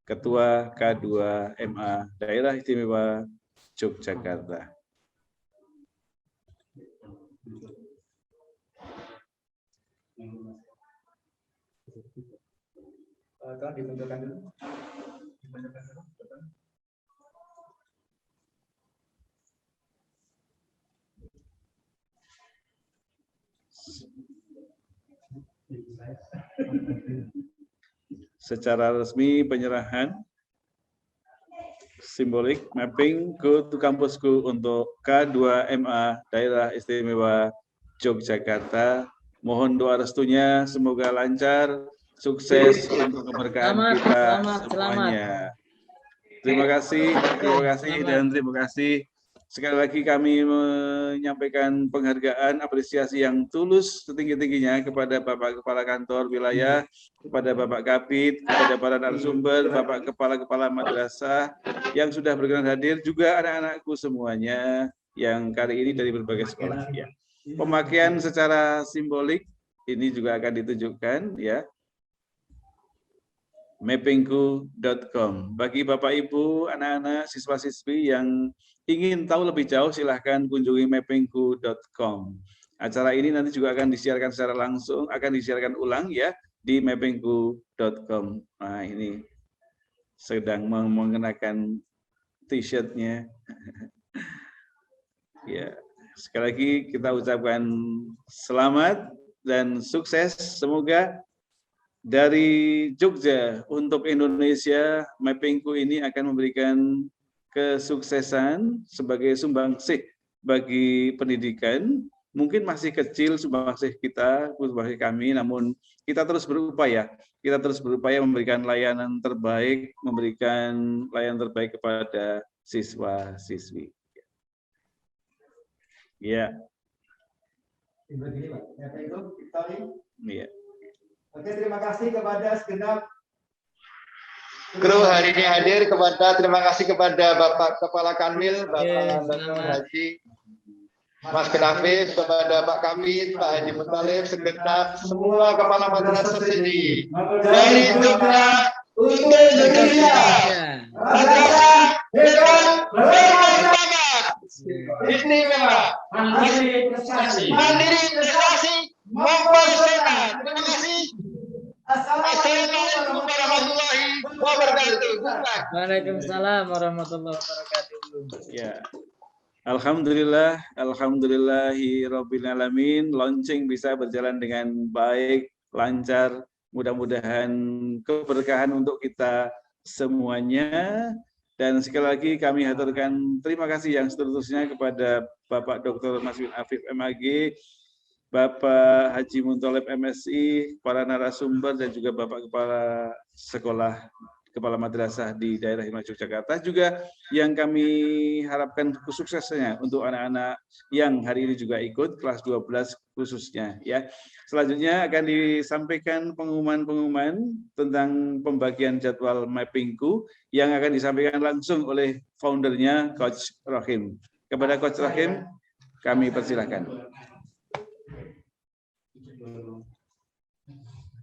Ketua K2MA Daerah Istimewa Yogyakarta. Secara resmi penyerahan simbolik mapping ke kampusku untuk K2MA Daerah Istimewa Yogyakarta. Mohon doa restunya, semoga lancar, sukses untuk keberkahan kita semuanya. Terima kasih dan terima kasih. Sekali lagi kami menyampaikan penghargaan, apresiasi yang tulus setinggi-tingginya kepada Bapak Kepala Kantor Wilayah, kepada Bapak Kabid, kepada para narasumber, Bapak Kepala-Kepala Madrasah yang sudah berkenan hadir, juga anak-anakku semuanya yang kali ini dari berbagai sekolah. Ya. Pemakaian secara simbolik ini juga akan ditunjukkan, ya. Mapengku.com. Bagi Bapak Ibu, anak-anak, siswa-siswi yang ingin tahu lebih jauh, silahkan kunjungi mapengku.com. Acara ini nanti juga akan disiarkan secara langsung, akan disiarkan ulang ya di mapengku.com. Nah ini sedang mengenakan t-shirtnya. Ya, sekali lagi kita ucapkan selamat dan sukses. Semoga dari Jogja untuk Indonesia, Mapengku ini akan memberikan kesuksesan sebagai sumbangsih bagi pendidikan. Mungkin masih kecil sumbangsih kita, sumbangsih kami, namun kita terus berupaya. Kita terus berupaya memberikan layanan terbaik, memberikan layanan terbaik kepada siswa-siswi. Iya. Begini, Pak. Bapak Ibu, Victory. Iya. Oke, terima kasih kepada segenap kru hari ini hadir, terima kasih kepada Bapak Kepala Kanwil, Bapak Dr. Haji Mas Kenafis, kepada Pak Kamit, Pak Haji Mutalib, segenap semua kepala madrasah sendiri dari Jogja untuk Indonesia. Madrasah hebat bermartabat, istimewa, mandiri prestasi, mempersehat. Terima kasih. Assalamualaikum warahmatullahi wabarakatuh. Waalaikumsalam warahmatullahi wabarakatuh. Ya. Alhamdulillah, alhamdulillahirabbil alamin. Launching bisa berjalan dengan baik, lancar. Mudah-mudahan keberkahan untuk kita semuanya. Dan sekali lagi kami haturkan terima kasih yang seterusnya kepada Bapak Dr. Maswin Afif MAG, Bapak Haji Muntolib MSI, para narasumber dan juga Bapak Kepala Sekolah, Kepala Madrasah di daerah Hima Yogyakarta, juga yang kami harapkan suksesnya untuk anak-anak yang hari ini juga ikut kelas 12 khususnya ya. Selanjutnya akan disampaikan pengumuman-pengumuman tentang pembagian jadwal mappingku yang akan disampaikan langsung oleh foundernya Coach Rohim. Kepada Coach Rohim kami persilahkan.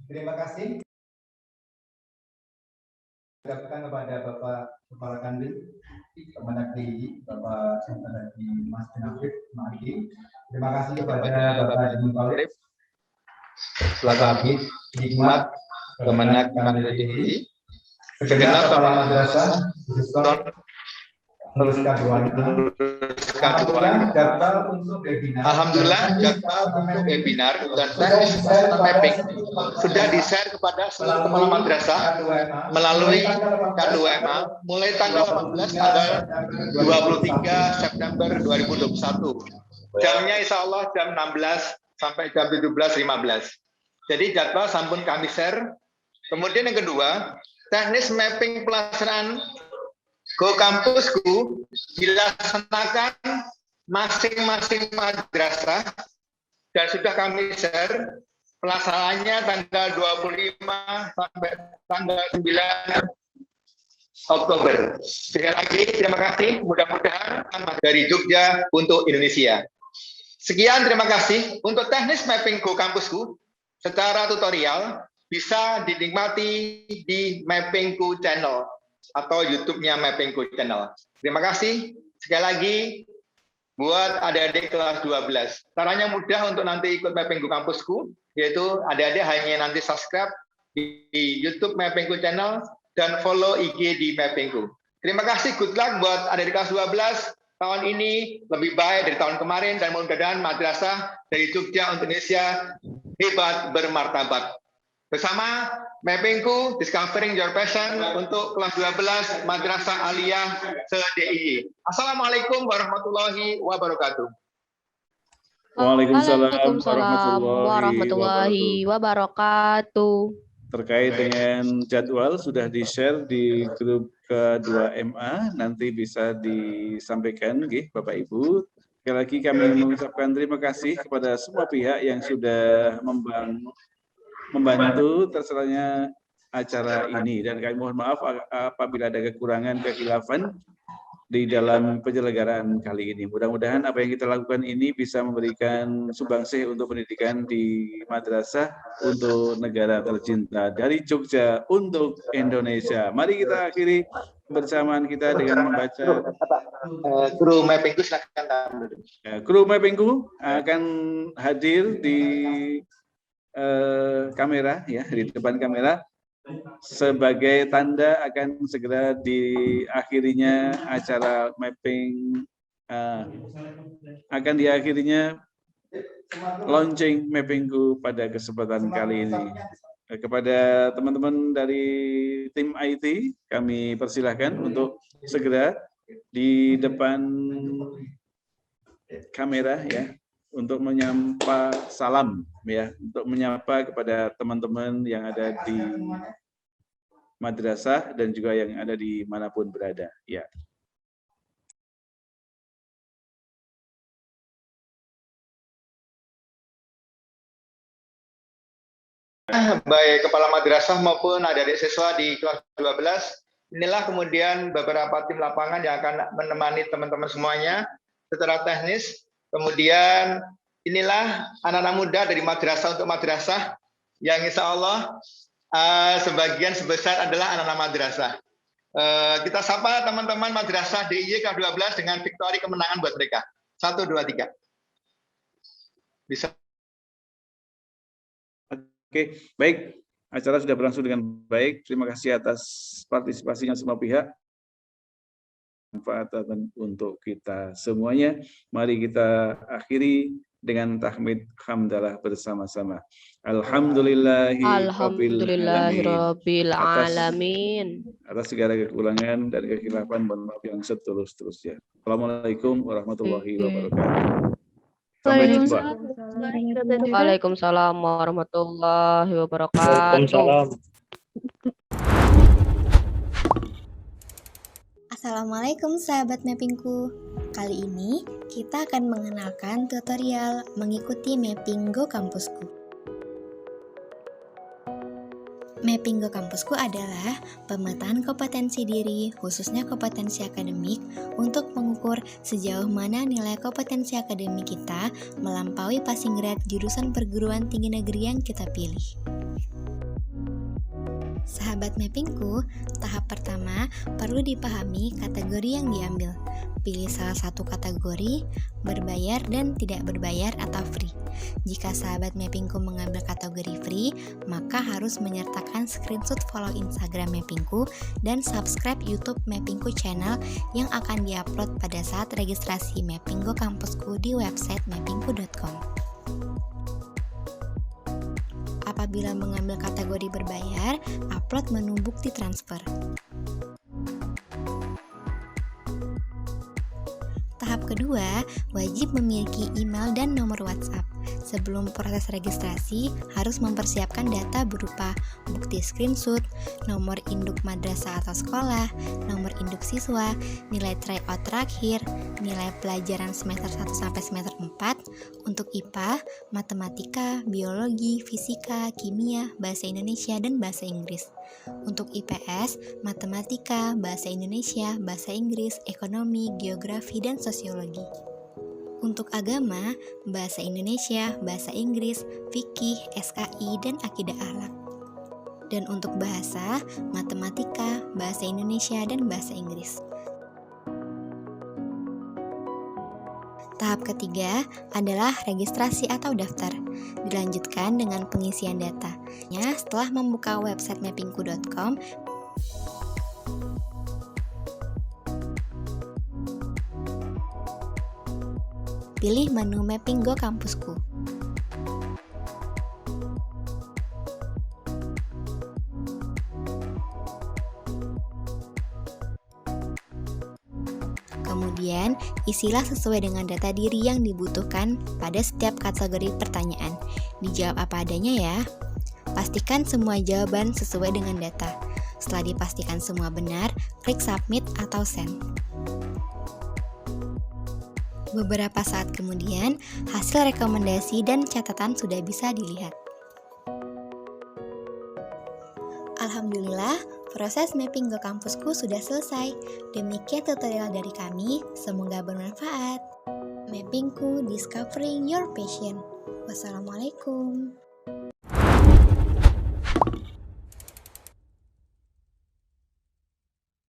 Terima kasih. Ucapkan kepada Bapak Kepala Kanwil, Kemenag DIY, Bapak Dr. Haji Mas Kenafis MAG. Terima kasih kepada Bapak Haji Mutalib, selaku Habib Hikmat Kemenag Kanwil DIY, segenap kepala madrasah, Alhamdulillah jadwal untuk webinar dan teknis mapping sudah di-share kepada seluruh kepala madrasah melalui K2MA mulai tanggal 14 tanggal 23 September 2021. Jamnya insya Allah jam 16 sampai jam 17.15. Jadi jadwal sampun kami share. Kemudian yang kedua, teknis mapping pelaksanaan Go Kampusku dilaksanakan masing-masing madrasah dan sudah kami share pelaksanaannya tanggal 25 sampai tanggal 9 Oktober. Sekali lagi terima kasih, mudah-mudahan dari Jogja untuk Indonesia. Sekian, terima kasih. Untuk teknis mapping Go Kampusku secara tutorial bisa dinikmati di Mappingku Channel atau YouTube-nya Mappingku Channel. Terima kasih sekali lagi buat adik-adik kelas 12. Caranya mudah untuk nanti ikut Mappingku Kampusku, yaitu adik-adik hanya nanti subscribe di YouTube Mappingku Channel dan follow IG di Mappingku. Terima kasih, good luck buat adik-adik kelas 12. Tahun ini lebih baik dari tahun kemarin dan mudah-mudahan madrasah dari Jogja untuk Indonesia hebat bermartabat. Bersama Mappingku, Discovering Your Passion untuk kelas 12 Madrasah Aliyah se-DIY. Assalamualaikum warahmatullahi wabarakatuh. Waalaikumsalam warahmatullahi wabarakatuh. Terkait dengan jadwal sudah di-share di grup K2MA, nanti bisa disampaikan Bapak Ibu. Sekali lagi kami mengucapkan terima kasih kepada semua pihak yang sudah membantu terselanya acara ini, dan kami mohon maaf apabila ada kekurangan kekhilafan di dalam penyelenggaraan kali ini. Mudah-mudahan apa yang kita lakukan ini bisa memberikan sumbangsih untuk pendidikan di madrasah untuk negara tercinta, dari Jogja untuk Indonesia. Mari kita akhiri kebersamaan kita dengan membaca. Kru Mappingku silakan. Kru Mappingku akan hadir di kamera ya, di depan kamera sebagai tanda akan segera diakhirinya acara mapping, akan diakhirinya launching Mappingku pada kesempatan kali ini. Kepada teman-teman dari tim IT kami persilahkan untuk segera di depan kamera ya, untuk menyapa salam ya, untuk menyapa kepada teman-teman yang ada di madrasah dan juga yang ada di manapun berada ya. baik kepala madrasah maupun adik-adik siswa di kelas 12. Inilah kemudian beberapa tim lapangan yang akan menemani teman-teman semuanya secara teknis. Kemudian inilah anak-anak muda dari madrasah untuk madrasah yang insya Allah sebagian sebesar adalah anak-anak madrasah. Kita sapa teman-teman madrasah DIY kelas 12 dengan victory kemenangan buat mereka. 1, 2, 3. Bisa. Oke, baik. Acara sudah berlangsung dengan baik. Terima kasih atas partisipasinya semua pihak. Manfaat untuk kita semuanya. Mari kita akhiri dengan tahmid hamdalah bersama-sama. Alhamdulillahirabbil alamin. Atas segala kekurangan dan kekhilafan, mohon maaf yang setulus-tulusnya. Assalamualaikum warahmatullahi wabarakatuh. Sampai jumpa. Waalaikumsalam warahmatullahi wabarakatuh. Assalamualaikum sahabat mappingku. Kali ini kita akan mengenalkan tutorial mengikuti mapping Go Kampusku. Mapping Go Kampusku adalah pemetaan kompetensi diri, khususnya kompetensi akademik, untuk mengukur sejauh mana nilai kompetensi akademik kita melampaui passing grade jurusan perguruan tinggi negeri yang kita pilih. Sahabat mappingku, tahap pertama perlu dipahami kategori yang diambil. Pilih salah satu kategori, berbayar dan tidak berbayar atau free. Jika sahabat mappingku mengambil kategori free, maka harus menyertakan screenshot follow Instagram mappingku dan subscribe YouTube mappingku channel yang akan diupload pada saat registrasi Mapping Go Kampusku di website mappingku.com. Apabila mengambil kategori berbayar, upload menu bukti transfer. Tahap kedua, wajib memiliki email dan nomor WhatsApp. Sebelum proses registrasi, harus mempersiapkan data berupa bukti screenshot, nomor induk madrasah atau sekolah, nomor induk siswa, nilai tryout terakhir, nilai pelajaran semester 1 sampai semester 4 untuk IPA, matematika, biologi, fisika, kimia, bahasa Indonesia, dan bahasa Inggris. Untuk IPS, matematika, bahasa Indonesia, bahasa Inggris, ekonomi, geografi, dan sosiologi. Untuk agama, bahasa Indonesia, bahasa Inggris, fikih, SKI, dan akidah akhlak. Dan untuk bahasa, matematika, bahasa Indonesia, dan bahasa Inggris. Tahap ketiga adalah registrasi atau daftar. Dilanjutkan dengan pengisian data. Setelah membuka website mappingku.com, pilih menu Mapping Go Kampusku. Kemudian, isilah sesuai dengan data diri yang dibutuhkan pada setiap kategori pertanyaan. Dijawab apa adanya ya. Pastikan semua jawaban sesuai dengan data. Setelah dipastikan semua benar, klik submit atau send. Beberapa saat kemudian, hasil rekomendasi dan catatan sudah bisa dilihat. Alhamdulillah, proses Mapping Go Kampusku sudah selesai. Demikian tutorial dari kami, semoga bermanfaat. Mappingku, discovering your passion. Wassalamualaikum.